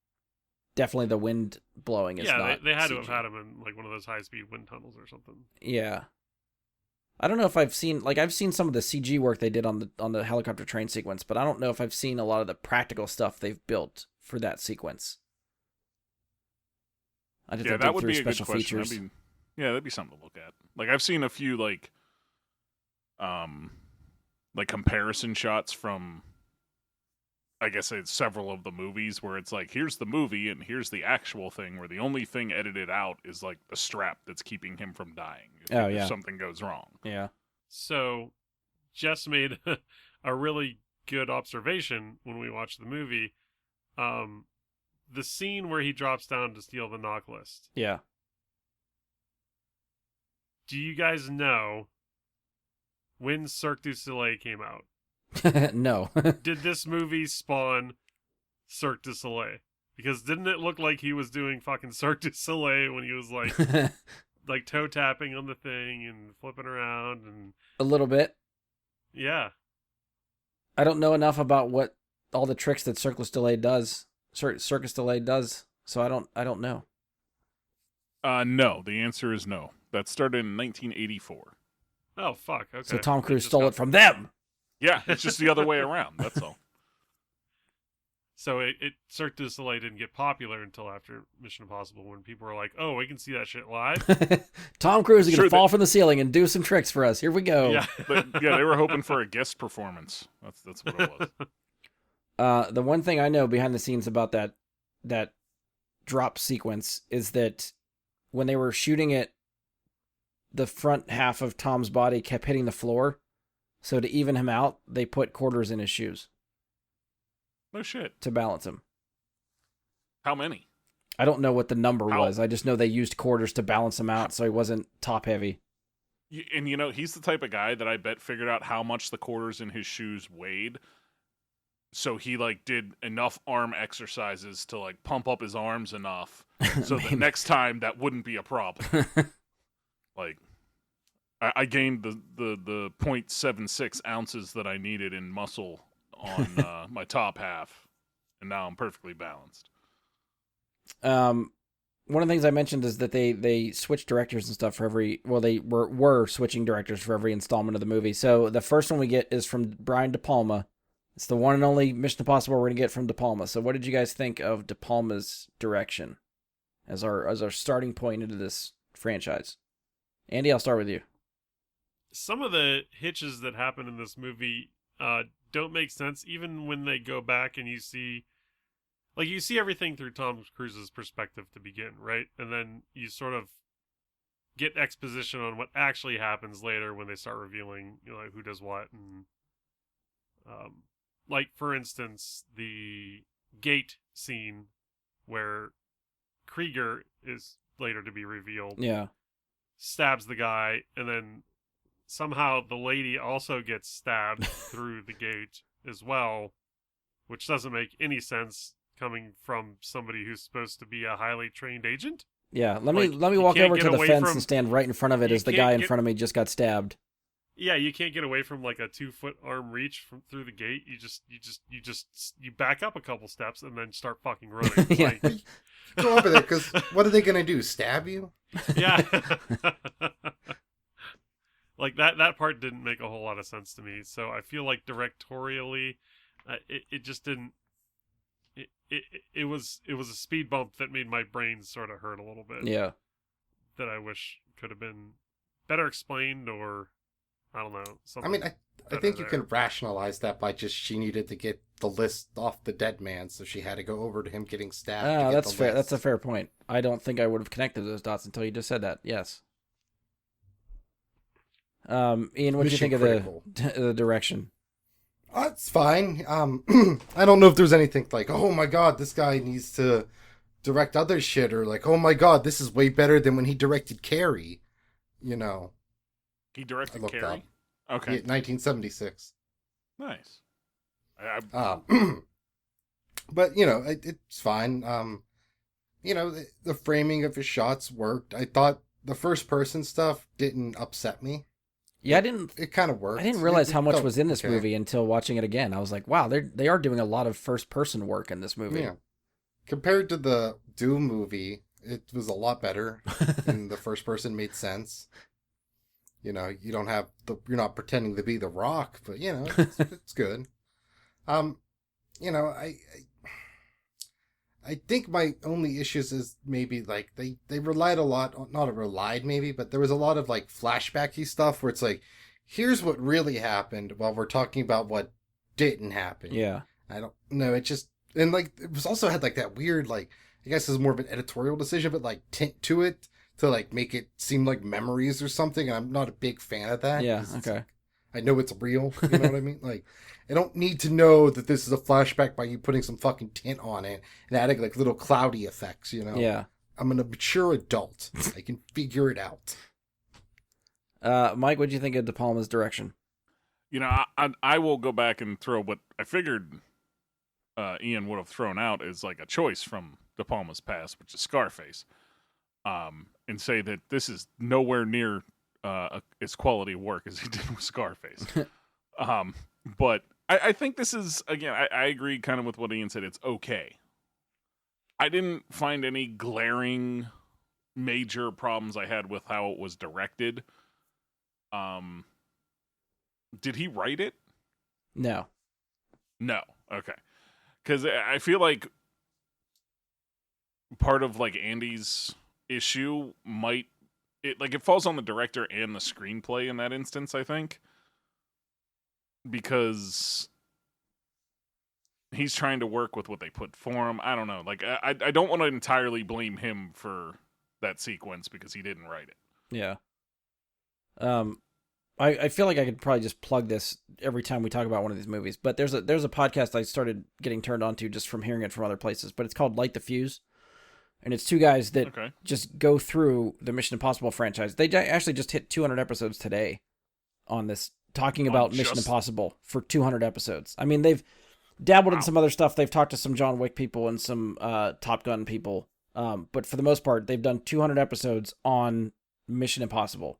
definitely the wind blowing is yeah, not. they had to CG. have had him in like one of those high-speed wind tunnels or something. Yeah. I don't know if I've seen some of the CG work they did on the helicopter train sequence, but I don't know if I've seen a lot of the practical stuff they've built for that sequence. I just Yeah, think that would through be a good special question. features. That'd be something to look at. Like I've seen a few like comparison shots from, I guess it's several of the movies where it's like, here's the movie and here's the actual thing, where the only thing edited out is like the strap that's keeping him from dying if something goes wrong. Yeah. So, Jess made a really good observation when we watched the movie. The scene where he drops down to steal the knock list. Yeah. Do you guys know when Cirque du Soleil came out? No. Did this movie spawn Cirque du Soleil? Because didn't it look like he was doing fucking Cirque du Soleil when he was like toe tapping on the thing and flipping around and A little bit. yeah. I don't know enough about what all the tricks that Circus Delay does. Circus Delay does. So I don't know. No, the answer is no. That started in 1984. Oh fuck. Okay. So Tom They Cruise just stole got- it from them. Yeah, it's just the other way around. That's all. So it Cirque du Soleil didn't get popular until after Mission Impossible, when people were like, "Oh, we can see that shit live." Tom Cruise is Sure, going to fall from the ceiling and do some tricks for us. Here we go. Yeah. They were hoping for a guest performance. That's what it was. The one thing I know behind the scenes about that drop sequence is that when they were shooting it, the front half of Tom's body kept hitting the floor. So to even him out, they put quarters in his shoes No shit. to balance him. How many? I don't know what the number How? was. I just know they used quarters to balance him out so he wasn't top heavy. And he's the type of guy that I bet figured out how much the quarters in his shoes weighed. So he did enough arm exercises to pump up his arms enough so that next time that wouldn't be a problem. I gained the 0.76 ounces that I needed in muscle on my top half, and now I'm perfectly balanced. One of the things I mentioned is that they switched directors and stuff for every. Well, they were switching directors for every installment of the movie. So the first one we get is from Brian De Palma. It's the one and only Mission Impossible we're gonna get from De Palma. So what did you guys think of De Palma's direction as our starting point into this franchise? Andy, I'll start with you. Some of the hitches that happen in this movie don't make sense, even when they go back and you see everything through Tom Cruise's perspective to begin, right? And then you sort of get exposition on what actually happens later when they start revealing, who does what. And for instance, the gate scene where Krieger is later to be revealed, Yeah. stabs the guy and then somehow the lady also gets stabbed through the gate as well, which doesn't make any sense coming from somebody who's supposed to be a highly trained agent. Yeah, let Like, me you walk can't over get to the away fence from- and stand right in front of it you as the can't guy in get- front of me just got stabbed. Yeah, you can't get away from like a 2-foot arm reach from through the gate. You back up a couple steps and then start fucking running. Yeah. Like, Go over there, because what are they gonna do? Stab you? yeah. Like that part didn't make a whole lot of sense to me. So I feel like directorially, it just didn't. It was a speed bump that made my brain sort of hurt a little bit. Yeah. That I wish could have been better explained, or I don't know. I Something mean, I better think you there. can rationalize that by just she needed to get the list off the dead man, so she had to go over to him getting stabbed. to Oh, get that's the fair. list. That's a fair point. I don't think I would have connected those dots until you just said that. Yes. Ian, what do you Mission think of critical. the direction? It's fine. I don't know if there's anything like, oh my god, this guy needs to direct other shit, or like, oh my god, this is way better than when he directed Carrie. You know, He I directed looked Carrie. up. Okay, 1976. nice. But you know, it's fine. You know, the framing of his shots worked. I thought the first person stuff didn't upset me. Yeah, I didn't. It kind of worked. I didn't realize It how much felt was in this okay. movie until watching it again. I was like, wow, they are doing a lot of first person work in this movie. Yeah. Compared to the Doom movie, it was a lot better, and the first person made sense. You know, you don't have you're not pretending to be the Rock, but you know, it's good. You know, I think my only issues is maybe like they relied a lot, not relied maybe, but there was a lot of like flashbacky stuff where it's like, here's what really happened while we're talking about what didn't happen. Yeah. I don't know. It just, and like, it was also had like that weird, like, I guess it's more of an editorial decision, but like tint to it to like make it seem like memories or something. And I'm not a big fan of that. Yeah. 'cause it's Okay. like, I know it's real. You know what I mean? Like, I don't need to know that this is a flashback by you putting some fucking tint on it and adding like little cloudy effects, you know? Yeah. I'm an mature adult. I can figure it out. Mike, what do you think of De Palma's direction? You know, I will go back and throw what I figured Ian would have thrown out as like a choice from De Palma's past, which is Scarface, and say that this is nowhere near as quality work as he did with Scarface. But I think this is, again, I agree kind of with what Ian said. It's okay. I didn't find any glaring major problems I had with how it was directed. Did he write it? No. No. Okay. Because I feel like part of like Andy's issue it falls on the director and the screenplay in that instance, I think. Because he's trying to work with what they put for him. I don't know. Like I don't want to entirely blame him for that sequence because he didn't write it. Yeah. I feel like I could probably just plug this every time we talk about one of these movies, but there's a podcast I started getting turned on to just from hearing it from other places, but it's called Light the Fuse. And it's two guys that Okay. just go through the Mission Impossible franchise. They actually just hit 200 episodes today on this, talking about Mission just- Impossible for 200 episodes. I mean, they've dabbled in Wow. some other stuff. They've talked to some John Wick people and some Top Gun people. But for the most part, they've done 200 episodes on Mission Impossible.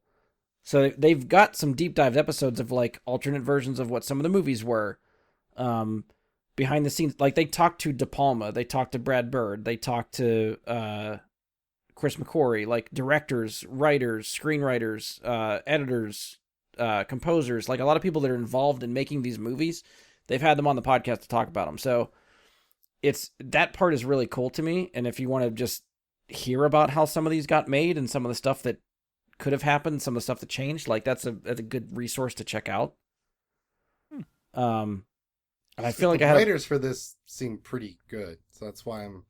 So they've got some deep dive episodes of like alternate versions of what some of the movies were. Behind the scenes, like they talked to De Palma, they talked to Brad Bird, they talked to Chris McQuarrie, like directors, writers, screenwriters, editors, composers, like a lot of people that are involved in making these movies. They've had them on the podcast to talk about them. So that part is really cool to me. And if you want to just hear about how some of these got made and some of the stuff that could have happened, some of the stuff that changed, like that's a good resource to check out. And I feel like the I had writers for this seem pretty good, so that's why I'm,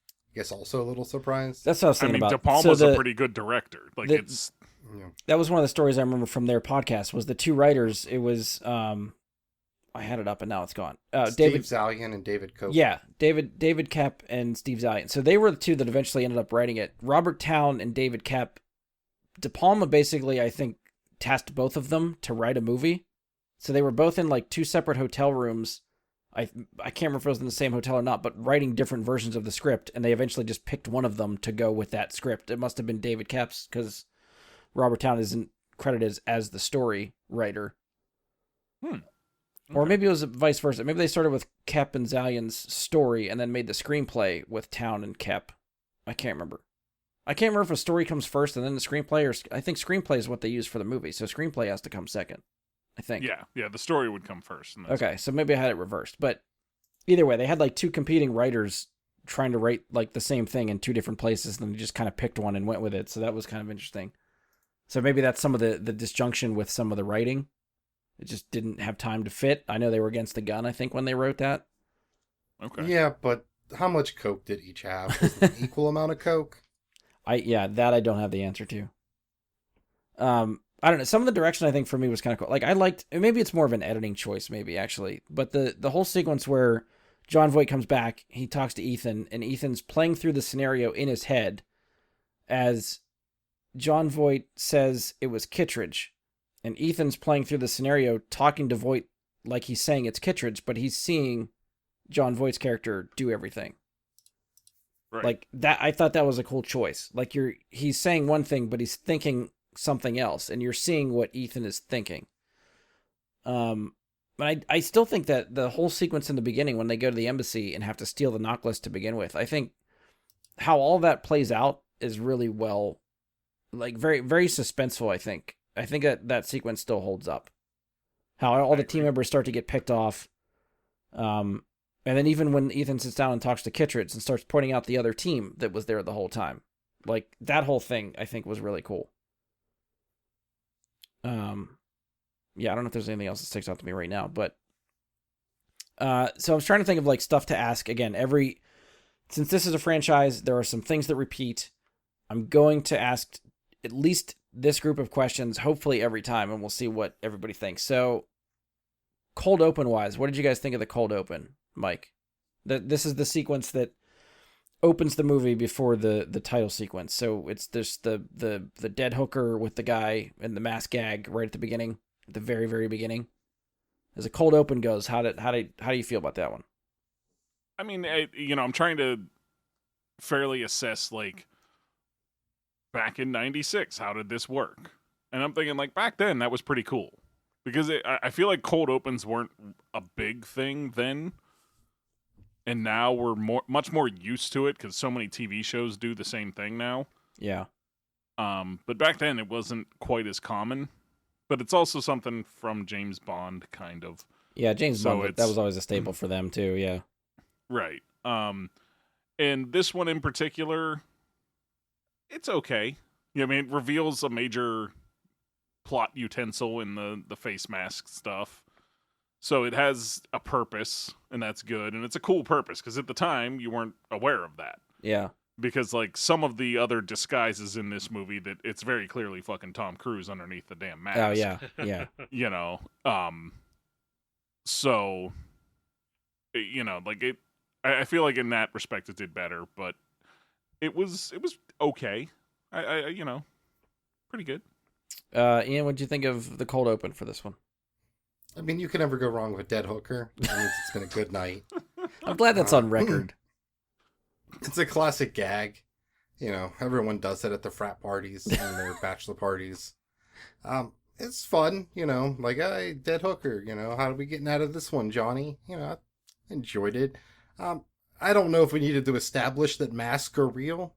I guess, also a little surprised. that's what I was I thinking mean, about. De Palma's So a pretty good director. Like the- it's Yeah. that was one of the stories I remember from their podcast. Was the two writers? It was I had it up and now it's gone. Steve David, Zalian and David Koch. yeah, David Kep and Steve Zalian. So they were the two that eventually ended up writing it. Robert Towne and David Kep. De Palma basically, I think, tasked both of them to write a movie. So they were both in like 2 separate hotel rooms. I can't remember if it was in the same hotel or not, but writing different versions of the script, and they eventually just picked one of them to go with that script. It must have been David Koepp's, because Robert Towne isn't credited as the story writer. Okay. Or maybe it was vice versa. Maybe they started with Koepp and Zalian's story and then made the screenplay with Towne and Koepp. I can't remember. I can't remember if a story comes first and then the screenplay, or I think screenplay is what they use for the movie, so screenplay has to come second, I think. Yeah, the story would come first. And Okay, so maybe I had it reversed. But either way, they had like 2 competing writers trying to write like the same thing in 2 different places, and then they just kind of picked one and went with it. So that was kind of interesting. So maybe that's some of the disjunction with some of the writing. It just didn't have time to fit. I know they were against the gun, I think, when they wrote that. Okay. Yeah, but how much coke did each have? Was it an equal amount of coke? That I don't have the answer to. I don't know. Some of the direction I think for me was kind of cool. Like I liked, maybe it's more of an editing choice, maybe actually, but the whole sequence where Jon Voight comes back, he talks to Ethan, and Ethan's playing through the scenario in his head as Jon Voight says it was Kittredge, and Ethan's playing through the scenario talking to Voight like he's saying it's Kittredge, but he's seeing Jon Voight's character do everything. Right. Like that, I thought that was a cool choice. Like he's saying one thing, but he's thinking something else, and you're seeing what Ethan is thinking. But I still think that the whole sequence in the beginning when they go to the embassy and have to steal the Noctis to begin with, I think how all that plays out is really well, like very, very suspenseful. I think that sequence still holds up. How all the team members start to get picked off. And then even when Ethan sits down and talks to Kittredge and starts pointing out the other team that was there the whole time, like that whole thing I think was really cool. Yeah, I don't know if there's anything else that sticks out to me right now, but so I was trying to think of like stuff to ask. Again, since this is a franchise, there are some things that repeat. I'm going to ask at least this group of questions, hopefully every time, and we'll see what everybody thinks. So, cold open wise, what did you guys think of the cold open, Mike? This is the sequence that opens the movie before the title sequence. So it's just the dead hooker with the guy and the mass gag right at the beginning, at the very, very beginning. As a cold open goes, how do you feel about that one? I mean, I'm trying to fairly assess, like, back in 96, how did this work? And I'm thinking, like, back then, that was pretty cool. Because I feel like cold opens weren't a big thing then. And now we're much more used to it because so many TV shows do the same thing now. Yeah. But back then, it wasn't quite as common. But it's also something from James Bond, kind of. Yeah, James Bond, that was always a staple for them, too, yeah. Right. And this one in particular, it's okay. I mean, it reveals a major plot utensil in the face mask stuff. So it has a purpose, and that's good. And it's a cool purpose, because at the time, you weren't aware of that. Yeah. Because, like, some of the other disguises in this movie, that it's very clearly fucking Tom Cruise underneath the damn mask. Oh, yeah. So, like, I feel like in that respect it did better, but it was okay. Pretty good. Ian, what'd you think of the cold open for this one? I mean, you can never go wrong with Dead Hooker. That means it's been a good night. I'm glad that's on record. It's a classic gag. Everyone does it at the frat parties and their bachelor parties. It's fun, like, hey, Dead Hooker, how are we getting out of this one, Johnny? I enjoyed it. I don't know if we needed to establish that masks are real,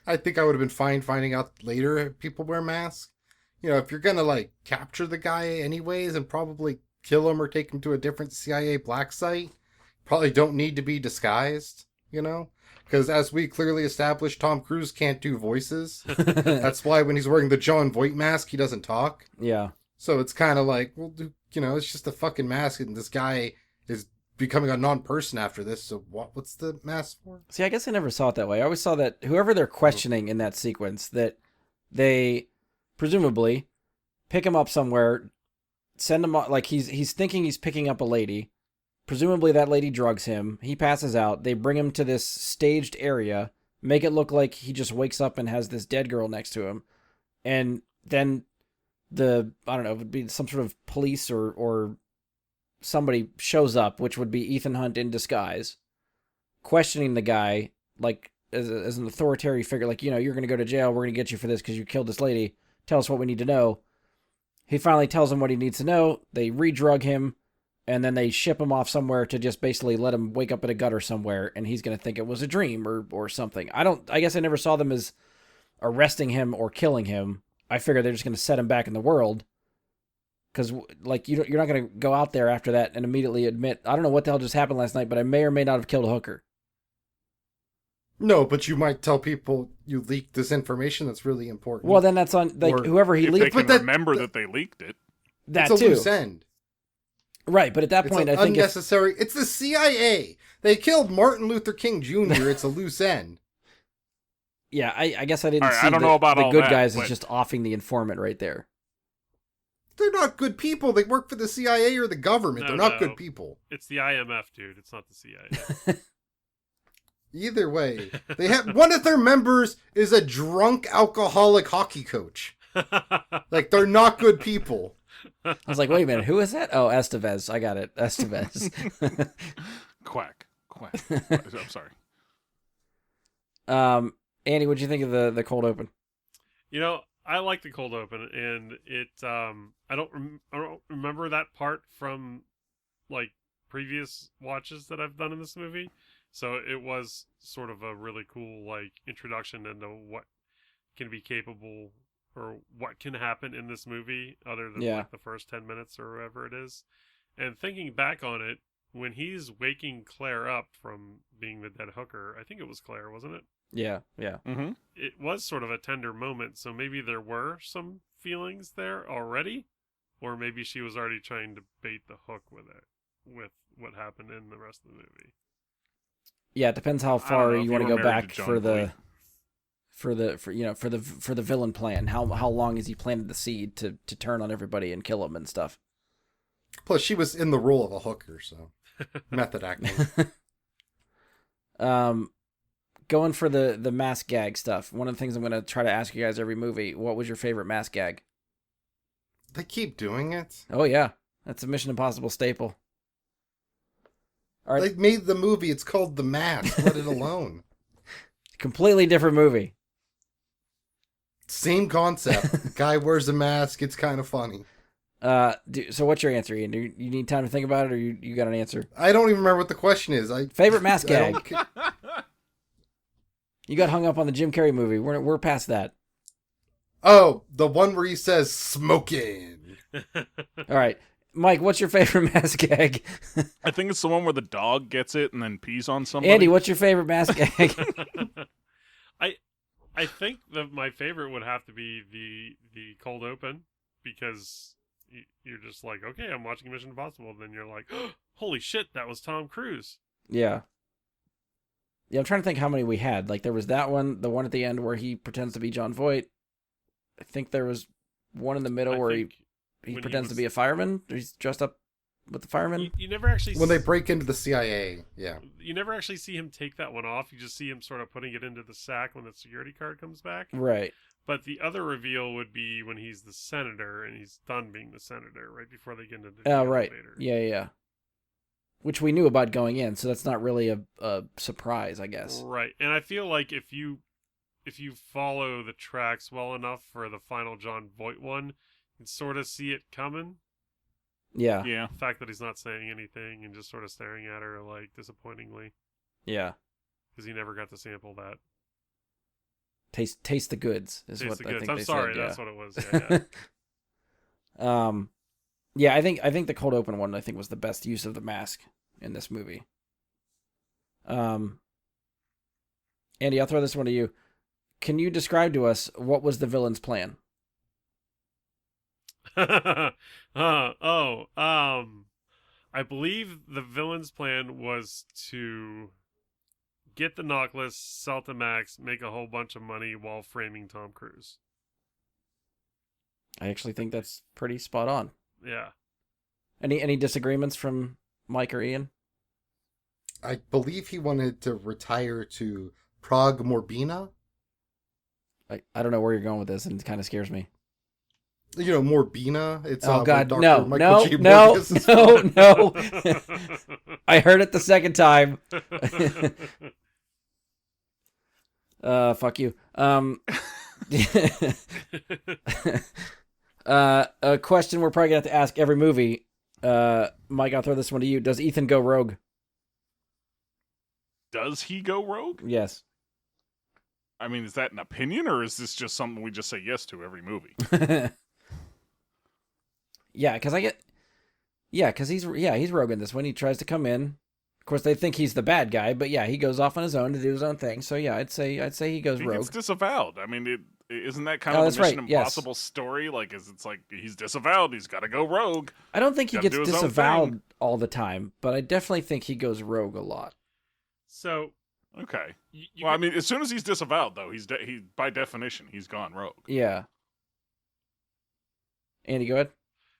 I think I would have been fine finding out later if people wear masks. If you're gonna, like, capture the guy anyways and probably kill him or take him to a different CIA black site, probably don't need to be disguised, Because as we clearly established, Tom Cruise can't do voices. That's why when he's wearing the Jon Voight mask, he doesn't talk. Yeah. So it's kind of like, well, it's just a fucking mask, and this guy is becoming a non-person after this, so what's the mask for? See, I guess I never saw it that way. I always saw that whoever they're questioning in that sequence, that they presumably pick him up somewhere, send him, like, he's thinking he's picking up a lady. Presumably that lady drugs him. He passes out. They bring him to this staged area, make it look like he just wakes up and has this dead girl next to him. And then I don't know, it would be some sort of police or somebody shows up, which would be Ethan Hunt in disguise, questioning the guy, like, as an authoritarian figure, like, you're going to go to jail, we're going to get you for this because you killed this lady, tell us what we need to know. He finally tells him what he needs to know, they re-drug him, and then they ship him off somewhere to just basically let him wake up in a gutter somewhere, and he's going to think it was a dream or something. I guess I never saw them as arresting him or killing him. I figure they're just going to set him back in the world. Because, like, you're not going to go out there after that and immediately admit, I don't know what the hell just happened last night, but I may or may not have killed a hooker. No, but you might tell people you leaked this information that's really important. Well, then that's on, like, Or whoever he If leaked. they can that- remember that they leaked it. That it's a too. loose end. Right, but at that It's point, an I think if, unnecessary. It's the CIA. They killed Martin Luther King Jr. It's a loose end. yeah, I guess I didn't All right, see I don't know about the all good that, guys but- as just offing the informant right there. They're not good people. They work for the CIA or the government. No, They're not no. good people. It's the IMF, dude. It's not the CIA. Either way, they have one of their members is a drunk alcoholic hockey coach. Like, they're not good people. I was like, wait a minute, who is that? Oh, Estevez. I got it. Estevez. Quack. I'm sorry. Andy, what'd you think of the cold open? I like the cold open, and it. I don't remember that part from like previous watches that I've done in this movie, so it was sort of a really cool like introduction into what can be capable or what can happen in this movie, other than Yeah. like the first 10 minutes or whatever it is. And thinking back on it, when he's waking Claire up from being the dead hooker, I think it was Claire, wasn't it? Yeah. Mm-hmm. It was sort of a tender moment, so maybe there were some feelings there already, or maybe she was already trying to bait the hook with it, with what happened in the rest of the movie. Yeah, it depends how I don't far know if you you want to were go married back to John for the Fleet. for the villain plan. How long has he planted the seed to turn on everybody and kill them and stuff? Plus, she was in the role of a hooker, so method acting. Going for the mask gag stuff. One of the things I'm going to try to ask you guys every movie, what was your favorite mask gag? They keep doing it. Oh yeah, that's a Mission Impossible staple. All right, They made the movie. It's called The Mask. Let it alone. completely different movie. Same concept. Guy wears a mask. It's kind of funny. So what's your answer, Ian? Do you need time to think about it, or you got an answer? I don't even remember what the question is. Favorite mask I don't gag? ca- You got hung up on the Jim Carrey movie. We're past that. Oh, the one where he says smoking. All right, Mike, what's your favorite mask gag? I think it's the one where the dog gets it and then pees on somebody. Andy, what's your favorite mask gag? I think that my favorite would have to be the cold open, because you're just like, okay, I'm watching Mission Impossible, then you're like, oh, holy shit, that was Tom Cruise. Yeah. Yeah, I'm trying to think how many we had. Like, there was that one, the one at the end where he pretends to be John Voight. I think there was one in the middle I where he think when he pretends to was- be a fireman. He's dressed up with the fireman. You never actually When they break into the CIA. Yeah. you never actually see him take that one off. You just see him sort of putting it into the sack when the security card comes back. Right. But the other reveal would be when he's the senator and he's done being the senator right before they get into the Oh, right. elevator. Yeah. Which we knew about going in, so that's not really a surprise, I guess. Right. And I feel like if you follow the tracks well enough for the final John Voight one, you can sort of see it coming. Yeah. Yeah. The fact that he's not saying anything and just sort of staring at her like disappointingly, Yeah. because he never got to sample that. Taste the goods is Taste what the I goods. think I'm they sorry, said. that's what it was. Yeah. Yeah, I think the cold open one I think was the best use of the mask in this movie. Andy, I'll throw this one to you. Can you describe to us what was the villain's plan? I believe the villain's plan was to get the Nautilus, sell to Max, make a whole bunch of money while framing Tom Cruise. I actually think that's pretty spot on. Yeah. Any disagreements from Mike or Ian? I believe he wanted to retire to Prague Morbina. I don't know where you're going with this, and it kind of scares me. Morbina. It's Oh by God, Dr. no, Michael no, J. no, Morbius. no, no. I heard it the second time. Fuck you. A question we're probably gonna have to ask every movie. Mike, I'll throw this one to you. Does Ethan go rogue? Does he go rogue? Yes. I mean, is that an opinion, or is this just something we just say yes to every movie? Yeah, because he's rogue in this one. He tries to come in. Of course, they think he's the bad guy, but yeah, he goes off on his own to do his own thing. So yeah, I'd say he goes He rogue. gets disavowed. I mean, isn't that kind Oh, of that's the Mission right, yes. Impossible story? Like, it's like he's disavowed. He's got to go rogue. I don't think he Gotta gets do his own disavowed thing. all the time, but I definitely think he goes rogue a lot. So Okay. you Well, I could- mean, as soon as he's disavowed, though, he by definition he's gone rogue. Yeah. Andy, go ahead.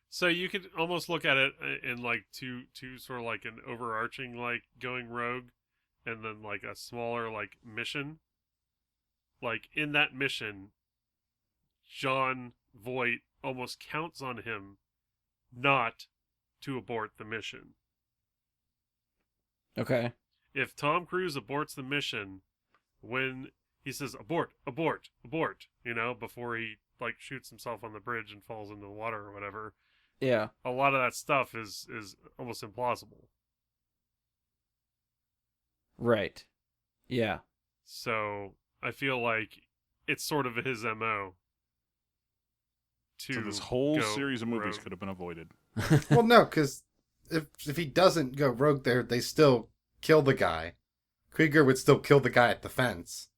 So you could almost look at it in like two sort of like an overarching like going rogue, and then like a smaller like mission. Like in that mission, John Voight almost counts on him not to abort the mission. Okay. If Tom Cruise aborts the mission when he says abort, abort, abort, before he like shoots himself on the bridge and falls into the water or whatever, Yeah. a lot of that stuff is almost implausible. Right. Yeah. So I feel like it's sort of his MO. So this whole go series of movies rogue. could have been avoided. Well, no, because if he doesn't go rogue there, they still kill the guy. Krieger would still kill the guy at the fence.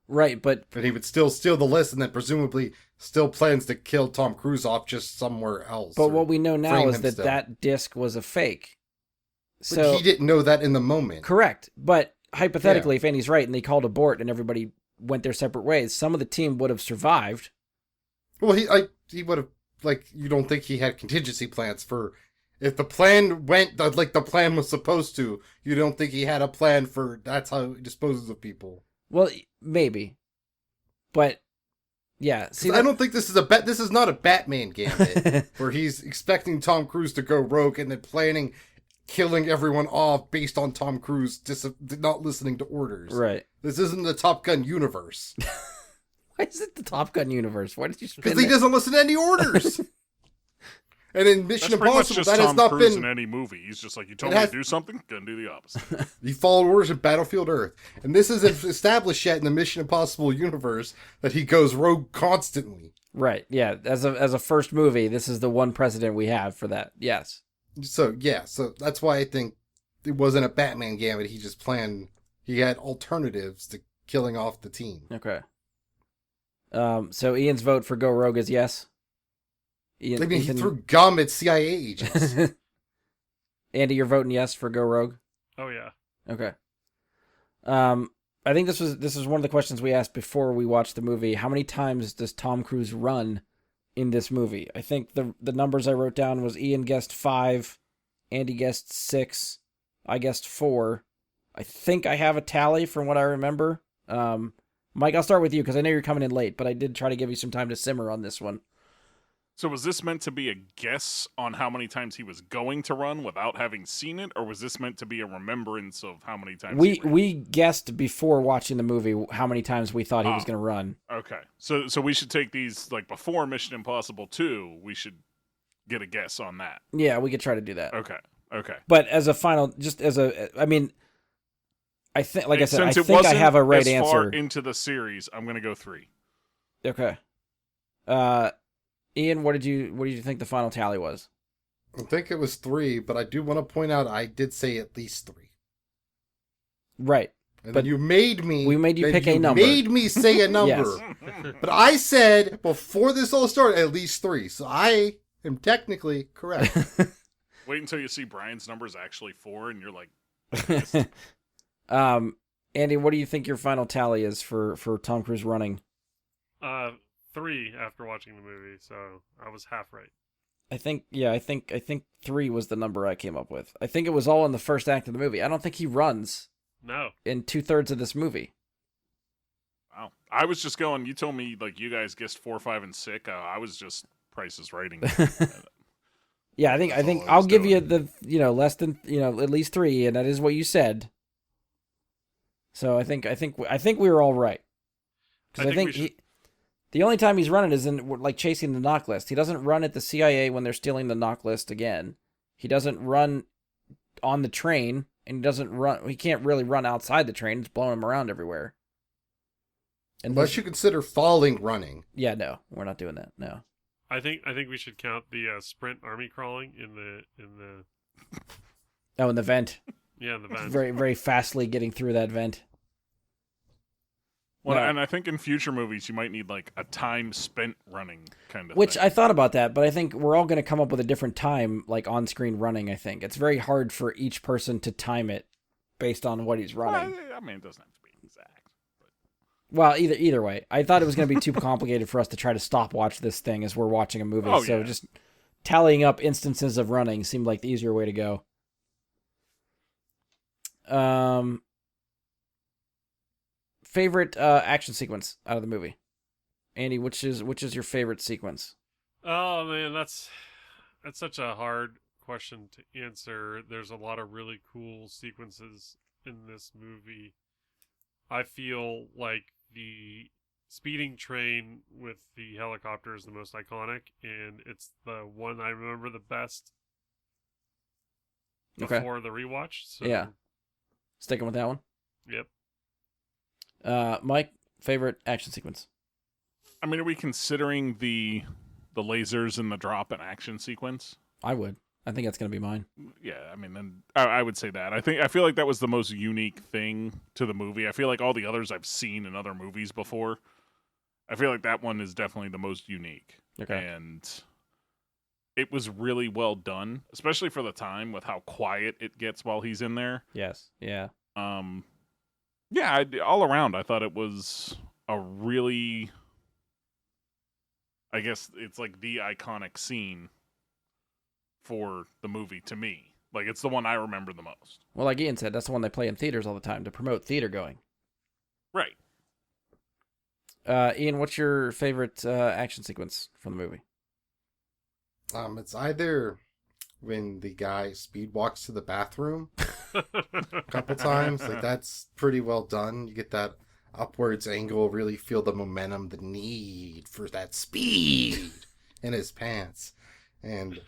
Right, but And he would still steal the list and then presumably still plans to kill Tom Cruise off just somewhere else. but or what we know now frame is him that still. that disc was a fake. But So he didn't know that in the moment. correct, but hypothetically, if Andy's right and they called abort and everybody went their separate ways, some of the team would have survived. Well, he would have, you don't think he had contingency plans for if the plan went like the plan was supposed to. You don't think he had a plan for that's how he disposes of people. Well, maybe, but yeah. See, I don't think this is this is not a Batman gambit where he's expecting Tom Cruise to go rogue and then planning killing everyone off based on Tom Cruise not listening to orders. right. This isn't the Top Gun universe. Why is it the Top Gun universe? Why did you spin Because he it? doesn't listen to any orders. And in Mission That's pretty much Impossible, just that has Tom not Cruise been. in any movie. He's just like, you told It me has- to do something, gonna do the opposite. He followed orders in Battlefield Earth. And this isn't established yet in the Mission Impossible universe that he goes rogue constantly. Right. Yeah. As a first movie, this is the one precedent we have for that. Yes. So, yeah. So that's why I think it wasn't a Batman gambit. He just planned. He had alternatives to killing off the team. Okay. So Ian's vote for Go Rogue is yes. Ian, I mean, he Ethan- threw gum at CIA agents. Andy, you're voting yes for Go Rogue. Oh yeah. Okay. I think this is one of the questions we asked before we watched the movie. How many times does Tom Cruise run in this movie? I think the numbers I wrote down was Ian guessed 5, Andy guessed 6, I guessed 4. I think I have a tally from what I remember. Mike, I'll start with you because I know you're coming in late, but I did try to give you some time to simmer on this one. So was this meant to be a guess on how many times he was going to run without having seen it, or was this meant to be a remembrance of how many times he ran? We guessed before watching the movie how many times we thought he was Ah. going to run. Okay. So we should take these, like, before Mission Impossible 2, we should get a guess on that. Yeah, we could try to do that. Okay. But as a final, just as I mean, I think, like I said, I Since it think I wasn't have a right as answer. far into the series, I'm going to go 3. Okay. Ian, what did you think the final tally was? I think it was 3, but I do want to point out I did say at least 3. Right. And But then you made me. we made you then pick a number. Made me say a number. Yes. But I said before this all started at least 3, so I am technically correct. Wait until you see Brian's numbers actually 4, and you're like, Andy, what do you think your final tally is for Tom Cruise running? 3 after watching the movie, so I was half right. I think 3 was the number I came up with. I think it was all in the first act of the movie. I don't think he runs No. in 2/3 of this movie. Wow. I was just going. You told me like you guys guessed 4, 5, and 6. I was just Price is Writing. Yeah, I That's all think I I'll was give you doing. the less than at least 3, and that is what you said. So I think we were all right. Because I think the only time he's running is in like chasing the knock list. He doesn't run at the CIA when they're stealing the knock list again. He doesn't run on the train, and he doesn't run. He can't really run outside the train. It's blowing him around everywhere. Unless you consider falling running. Yeah, no, we're not doing that. No. I think we should count the sprint army crawling in the Oh, in the vent. yeah, in the van. Very, very fastly getting through that vent. Well, No. and I think in future movies you might need like a time spent running kind of Which thing. I thought about that, but I think we're all going to come up with a different time, like on-screen running. I think it's very hard for each person to time it based on what he's running. Well, I mean, it doesn't have to be exact. Well, either way, I thought it was going to be too complicated for us to try to stopwatch this thing as we're watching a movie. Oh, So yeah. just tallying up instances of running seemed like the easier way to go. Favorite action sequence out of the movie, Andy? Which is your favorite sequence? Oh man, that's such a hard question to answer. There's a lot of really cool sequences in this movie. I feel like the speeding train with the helicopter is the most iconic, and it's the one I remember the best Okay. before the rewatch. So, Yeah. Sticking with that one. Yep. Mike, favorite action sequence? I mean, are we considering the lasers and the drop and action sequence? I would. I think that's going to be mine. Yeah, I mean, then I would say that. I feel like that was the most unique thing to the movie. I feel like all the others I've seen in other movies before. I feel like that one is definitely the most unique. Okay. And it was really well done, especially for the time with how quiet it gets while he's in there. Yes. Yeah. Yeah, all around, I thought it was a really, I guess it's like the iconic scene for the movie to me. Like, it's the one I remember the most. Well, like Ian said, that's the one they play in theaters all the time to promote theater going. Right. Ian, what's your favorite action sequence from the movie? It's either when the guy speed walks to the bathroom a couple times. Like, that's pretty well done. You get that upwards angle, really feel the momentum, the need for that speed in his pants. And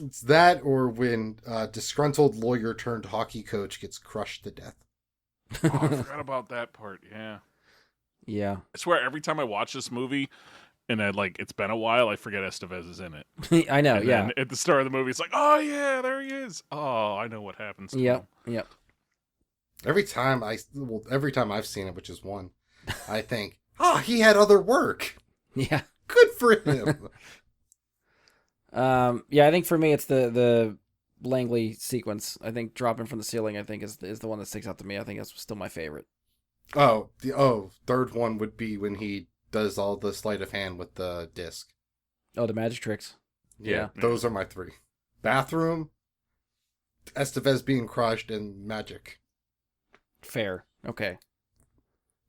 it's that, or when disgruntled lawyer turned hockey coach gets crushed to death. Oh, I forgot about that part. Yeah. Yeah. I swear, every time I watch this movie, and it's been a while, I forget Estevez is in it. I know. And Yeah. then at the start of the movie, it's like, oh yeah, there he is. Oh, I know what happens to Yep. him. Yep. Every time I've seen it, which is one, I think, he had other work. Yeah. Good for him. Yeah. I think for me, it's the Langley sequence. I think dropping from the ceiling, I think is the one that sticks out to me. I think that's still my favorite. Third one would be when he does all the sleight of hand with the disc. Oh, the magic tricks. Yeah. Those are my 3. Bathroom, Estevez being crushed, and magic. Fair. Okay.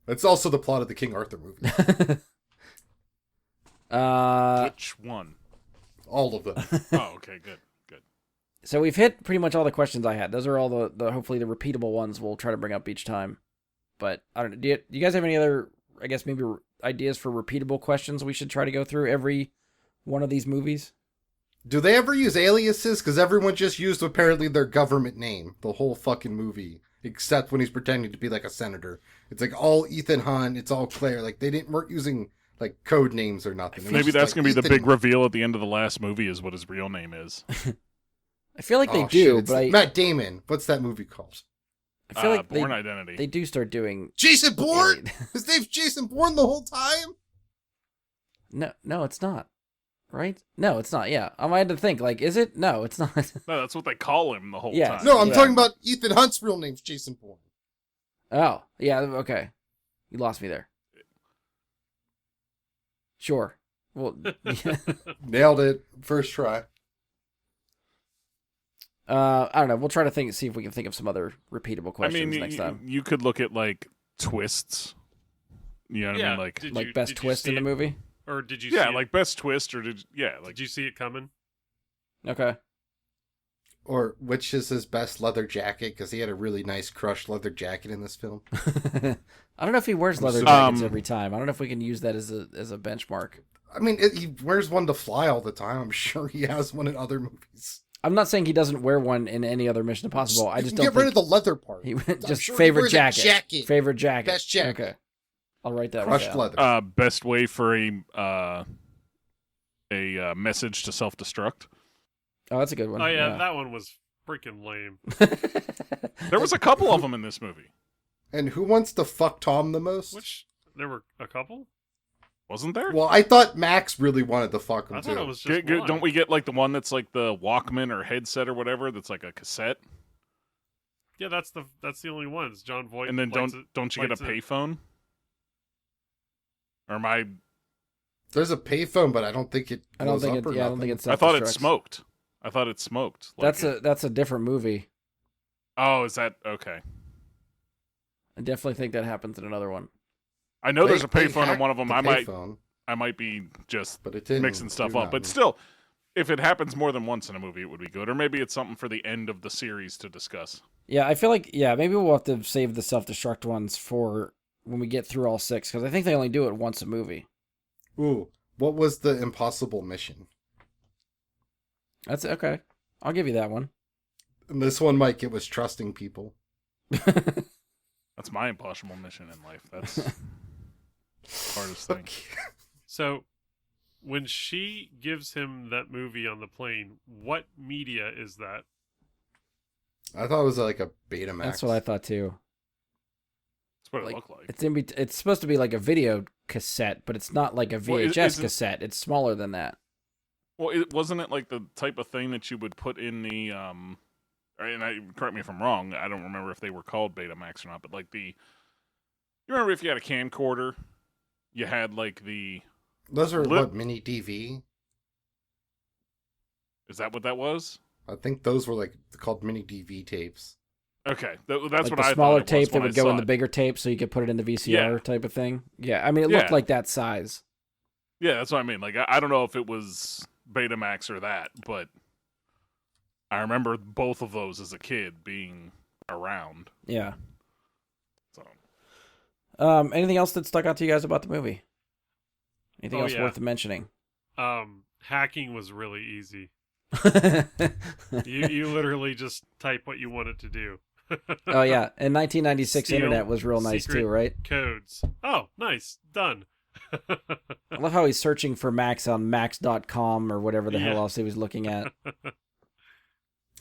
It's also the plot of the King Arthur movie. Which one? All of them. Oh, okay, good. So we've hit pretty much all the questions I had. Those are all the hopefully the repeatable ones we'll try to bring up each time. But I don't know. Do you guys have any other, I guess, maybe ideas for repeatable questions we should try to go through every one of these movies? Do they ever use aliases? Because everyone just used apparently their government name the whole fucking movie, except when he's pretending to be like a senator. It's like all Ethan Hunt. It's all Claire. Like weren't using like code names or nothing. It was Maybe just that's like, gonna be the Ethan- big reveal at the end of the last movie is what his real name is. I feel like they Oh, do, shit, it's but Matt Damon. What's that movie called? I feel like Born Identity. they do start doing. Jason Bourne. His name's Jason Bourne the whole time. No, it's not. Right? No, it's not. Yeah, I had to think. Like, is it? No, it's not. No, that's what they call him the whole Yeah. time. No, I'm Yeah. talking about Ethan Hunt's real name's Jason Bourne. Oh, yeah. Okay, you lost me there. Sure. Well, yeah. Nailed it. First try. I don't know. We'll try to see if we can think of some other repeatable questions next time. You could look at like twists. You know what I mean? Like, best twist in the movie. Or did you? yeah, see like best twist, or did you see it coming? Okay. Or which is his best leather jacket? Because he had a really nice crushed leather jacket in this film. I don't know if he wears leather assuming- jackets every time. I don't know if we can use that as a benchmark. I mean, he wears one to fly all the time. I'm sure he has one in other movies. I'm not saying he doesn't wear one in any other Mission Impossible. I You just can don't get rid think of the leather part. he I'm just sure he favorite wears a jacket. jacket. Favorite jacket. Best jacket. Okay. I'll write that Crushed one down. leather. best way for a message to self-destruct. Oh, that's a good one. Oh yeah, that one was freaking lame. There was a couple of them in this movie, And who wants to fuck Tom the most? Which there were a couple. wasn't there? Well, I thought Max really wanted to fuck him I too. thought it was just one. Don't we get like the one that's like the Walkman or headset or whatever? That's like a cassette, Yeah, that's the only one. It's John Voight. and then lights don't you get a lights it. payphone? Or am I? There's a payphone, but I don't think it. I don't blows think up it. or Yeah, I don't think nothing. it's. I thought it self-destructs. smoked. I thought it smoked. Like That's a different movie. Oh, is that okay? I definitely think that happens in another one. I know there's a They payphone in hacked one of them. the I payphone, might be just but it didn't mixing stuff do up, but nothing. still, if it happens more than once in a movie, it would be good. Or maybe it's something for the end of the series to discuss. Yeah, I feel like maybe we'll have to save the self-destruct ones for when we get through all 6 because I think they only do it once a movie. Ooh, what was the impossible mission? That's okay. I'll give you that one. And this one, Mike, it was trusting people. That's my impossible mission in life. That's the hardest thing. So, when she gives him that movie on the plane, what media is that? I thought it was like a Betamax. That's what I thought too. That's what Like, it looked like. It's supposed to be like a video cassette, but it's not like a Well, VHS isn't- cassette. It's smaller than that. Well, wasn't it like the type of thing that you would put in the and correct me if I'm wrong. I don't remember if they were called Betamax or not, but like you remember if you had a camcorder, you had like the. Those are Lip- what, mini DV? Is that what that was? I think those were like called mini DV tapes. Okay, that's Like what the I smaller thought it was tape that when would I go in saw the it. bigger tape, so you could put it in the VCR Yeah. type of thing. Yeah, I mean, it looked Yeah. like that size. Yeah, that's what I mean. Like I don't know if it was Betamax or that, but I remember both of those as a kid being around. Yeah. So Anything else that stuck out to you guys about the movie? Anything Oh, else yeah. worth mentioning? Hacking was really easy. You literally just type what you want it to do. Oh yeah, and 1996 Steal internet was real nice secret too, right? Codes. Oh, nice. Done. I love how he's searching for Max on Max.com or whatever the hell Yeah. else he was looking at.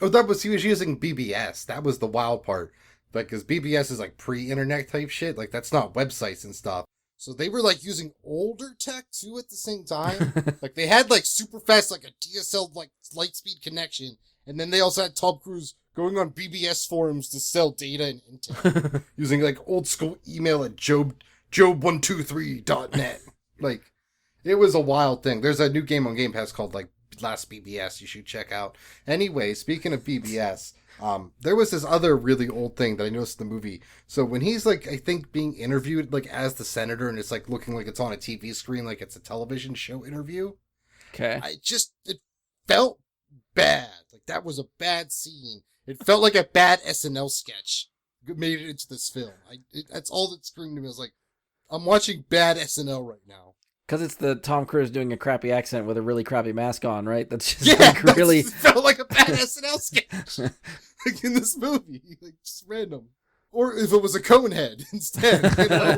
Oh, he was using BBS. That was the wild part. Like, because BBS is like pre-internet type shit. Like, that's not websites and stuff. So they were like using older tech too at the same time. Like, they had like super fast, like a DSL, like light speed connection. And then they also had Tom Cruise going on BBS forums to sell data and intel using like old school email at job123.net. Like, it was a wild thing. There's a new game on Game Pass called like Last BBS you should check out. Anyway, speaking of BBS, there was this other really old thing that I noticed in the movie. So when he's like, I think being interviewed like as the senator and it's like looking like it's on a TV screen, like it's a television show interview. Okay. It felt bad. Like that was a bad scene. It felt like a bad SNL sketch made it into this film. That's all that screamed to me. I was like, I'm watching bad SNL right now. Because it's the Tom Cruise doing a crappy accent with a really crappy mask on, right? That's just Yeah, like really. it felt like a bad SNL sketch like in this movie, like just random. Or if it was a Conehead instead, you know?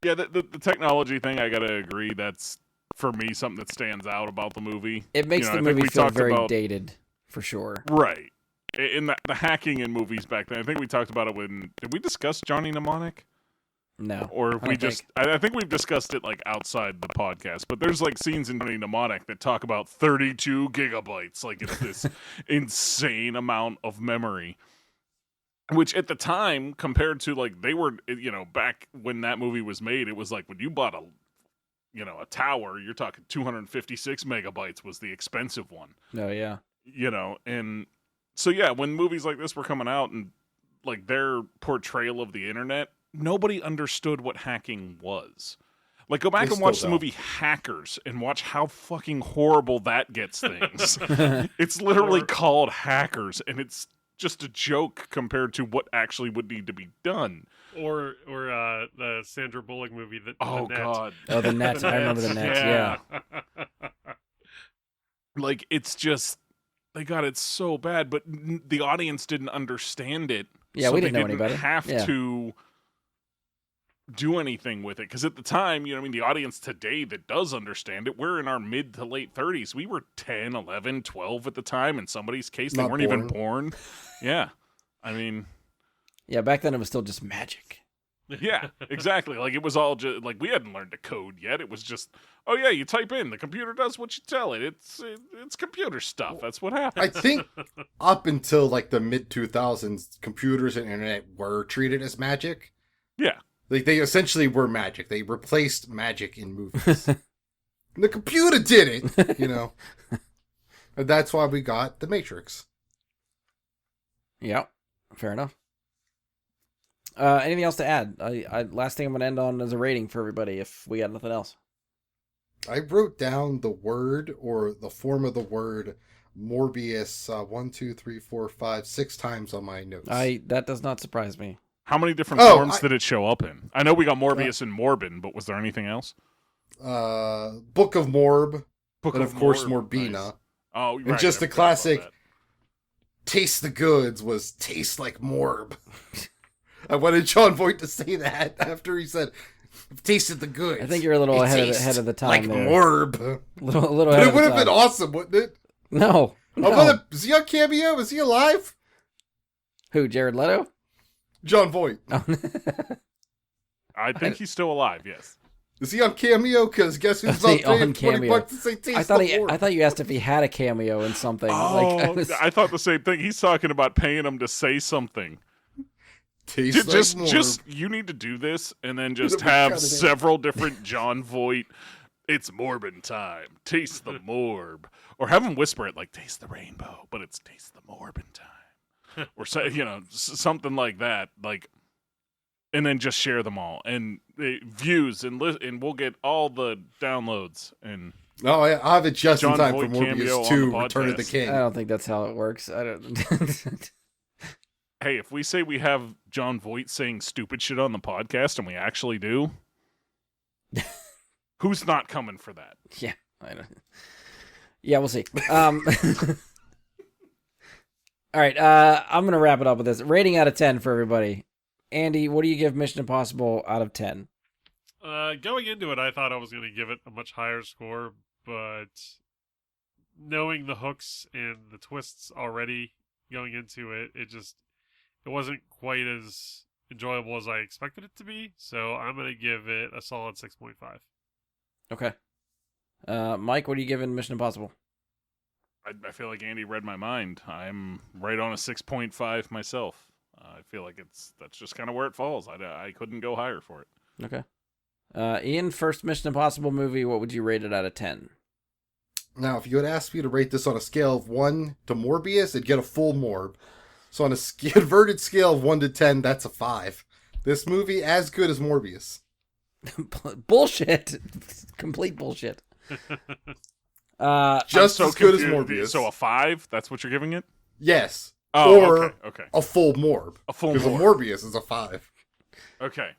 yeah, the technology thing, I gotta agree. That's for me something that stands out about the movie. It makes You know, the I think movie we feel talked very about- dated, for sure. Right. In the hacking in movies back then, I think we talked about it when did we discuss Johnny Mnemonic? No. Or if I we don't just I think we've discussed it like outside the podcast, but there's like scenes in Johnny Mnemonic that talk about 32 gigabytes, like it's this insane amount of memory. Which at the time, compared to like they were, you know, back when that movie was made, it was like when you bought a tower, you're talking 256 megabytes was the expensive one. No, yeah. You know, and so yeah, when movies like this were coming out and like their portrayal of the internet nobody understood what hacking was. Like, go back They and watch the still movie Hackers and watch how fucking horrible that gets things. It's literally Or- called Hackers, and it's just a joke compared to what actually would need to be done. Or the Sandra Bullock movie. Oh, the Net. God. Oh, the Nets. I remember the Nets. Yeah. Like, it's just, they got it so bad, but the audience didn't understand it. Yeah, so we didn't they know any better. have Yeah. to do anything with it. Because at the time, you know, I mean, the audience today that does understand it, we're in our mid to late 30s. We were 10, 11, 12 at the time. In somebody's case, they Not weren't even born. Yeah. I mean, Yeah, back then it was still just magic. yeah, exactly. Like, it was all just, like, we hadn't learned to code yet. It was just, oh, yeah, you type in. The computer does what you tell it. It's computer stuff. That's what happens. I think up until like the mid 2000s, computers and internet were treated as magic. Yeah. Like they essentially were magic. They replaced magic in movies. And the computer did it, you know. And that's why we got The Matrix. Yep, fair enough. Anything else to add? Last thing I'm gonna end on is a rating for everybody. If we got nothing else, I wrote down the word or the form of the word Morbius 1, 2, 3, 4, 5, 6 times on my notes. that does not surprise me. How many different Oh, forms did it show up in? I know we got Morbius and Morbin, but was there anything else? Book of Morb, Book and of course Morb, Morbina. nice. Oh, And right, just I the forgot about classic that. Taste the Goods was taste like Morb. I wanted John Voight to say that after he said, "I've tasted the goods." I think you're a little It ahead tastes of the time like there. Morb. Little But ahead it of would the have been time. awesome, wouldn't it? No. Is he on Cameo? Is he alive? Who? Jared Leto? John Voight. Oh. I think he's still alive, yes. Is he on Cameo? Because guess who's Is he about paying on 20 Cameo? bucks to say taste I thought like Morb? I thought you asked if he had a cameo in something. Oh, Like, I was, I thought the same thing. He's talking about paying him to say something. Taste Just, like Morb. you need to do this and then just We cut have it in. several different John Voight. It's Morbin time. Taste the Morb, or have him whisper it like "Taste the rainbow," but it's "Taste the Morbin time," or say something like that. Like, and then just share them all and views and and we'll get all the downloads and. No, I have it just John in time Voight for cameo Morbius on 2, the Return of the podcast. King. I don't think that's how it works. I don't. Hey, if we say we have John Voight saying stupid shit on the podcast and we actually do, who's not coming for that? Yeah, I don't. Yeah, we'll see. All right, I'm gonna wrap it up with this rating out of 10 for everybody. Andy, what do you give Mission Impossible out of 10? Going into it, I thought I was going to give it a much higher score, but knowing the hooks and the twists already going into it, it wasn't quite as enjoyable as I expected it to be. So I'm going to give it a solid 6.5. Okay. Mike, what are you giving Mission Impossible? I feel like Andy read my mind. I'm right on a 6.5 myself. I feel like that's just kind of where it falls. I couldn't go higher for it. Okay. Ian, first Mission Impossible movie, what would you rate it out of 10? Now, if you had asked me to rate this on a scale of 1 to Morbius, it'd get a full Morb. So on a inverted scale of 1 to 10, that's a 5. This movie, as good as Morbius. Bullshit. Complete bullshit. Just I'm so as good as confused. Morbius. So a 5? That's what you're giving it? Yes. Oh, Or okay. a full Morb. A full Because a Morb. Morbius is a 5. Okay.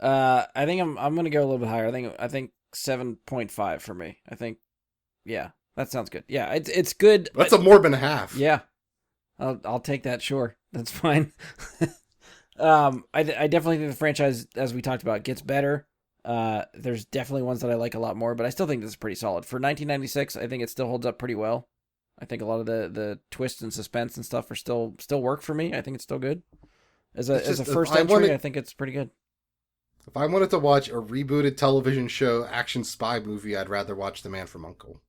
I think I'm gonna go a little bit higher. I think 7.5 for me. I think, yeah, that sounds good. Yeah, it's good. That's a Morb and a half. Yeah, I'll take that. Sure, that's fine. I definitely think the franchise, as we talked about, gets better. There's definitely ones that I like a lot more, but I still think this is pretty solid for 1996. I think it still holds up pretty well. I think a lot of the twists and suspense and stuff are still work for me. I think it's still good. As a first entry, I think it's pretty good. If I wanted to watch a rebooted television show action spy movie, I'd rather watch The Man from U.N.C.L.E.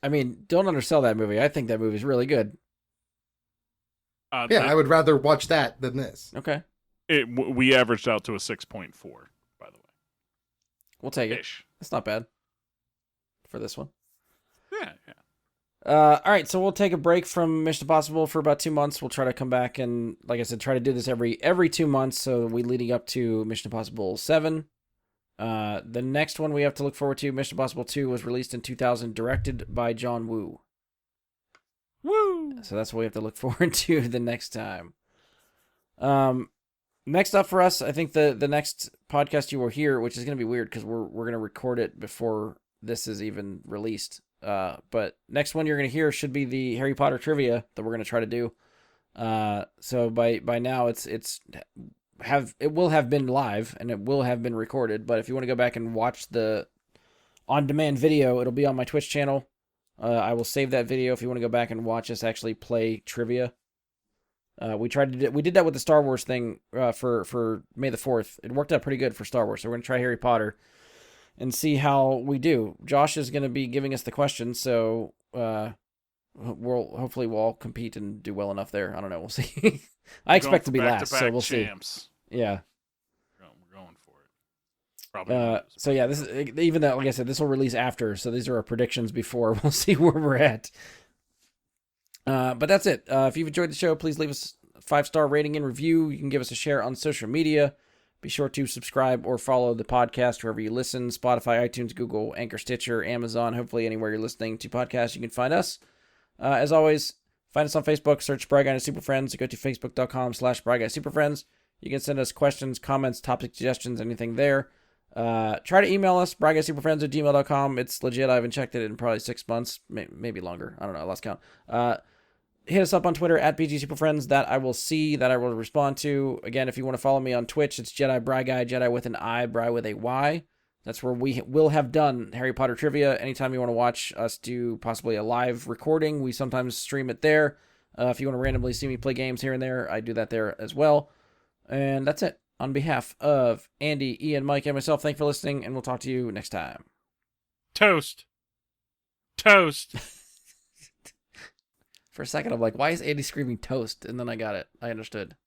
I mean, don't undersell that movie. I think that movie's really good. Yeah, I would rather watch that than this. Okay, we averaged out to a 6.4, by the way. we'll take it. Ish. It's not bad for this one. Yeah. All right, so we'll take a break from Mission Impossible for about 2 months. We'll try to come back and, like I said, try to do this every 2 months. So we leading up to Mission Impossible 7. The next one we have to look forward to, Mission Impossible 2, was released in 2000, directed by John Woo. Woo! So that's what we have to look forward to the next time. Next up for us, I think the next podcast you will hear, which is going to be weird because we're going to record it before this is even released. But next one you're going to hear should be the Harry Potter trivia that we're going to try to do. So by now it will have been live and it will have been recorded. But if you want to go back and watch the on-demand video, it'll be on my Twitch channel. I will save that video if you want to go back and watch us actually play trivia. We did that with the Star Wars thing for May the 4th. It worked out pretty good for Star Wars. So we're going to try Harry Potter and see how we do. Josh is going to be giving us the questions, so hopefully we'll all compete and do well enough there. I don't know. We'll see. I expect to be last, so we'll champs. See. Yeah. We're going for it. Probably. So yeah, this is even though, like I said, this will release after. So these are our predictions before. We'll see where we're at. But that's it. If you've enjoyed the show, please leave us a 5-star rating and review. You can give us a share on social media. Be sure to subscribe or follow the podcast wherever you listen. Spotify, iTunes, Google, Anchor, Stitcher, Amazon. Hopefully anywhere you're listening to podcasts, you can find us. As always, find us on Facebook. Search Bry Guy and Super Friends. Go to facebook.com/Bry Guy Super Friends. You can send us questions, comments, topic suggestions, anything there. Try to email us, bryguysuperfriends@gmail.com. It's legit. I haven't checked it in probably 6 months, maybe longer. I don't know. I lost count. Hit us up on Twitter @BGSuperFriends. That I will see, that I will respond to. Again, if you want to follow me on Twitch, it's Jedi Bry Guy, Jedi with an I, Bry with a Y. That's where we will have done Harry Potter trivia. Anytime you want to watch us do possibly a live recording, we sometimes stream it there. If you want to randomly see me play games here and there, I do that there as well. And that's it. On behalf of Andy, Ian, Mike, and myself, thank you for listening, and we'll talk to you next time. Toast. Toast. For a second, I'm like, why is Andy screaming toast? And then I got it. I understood.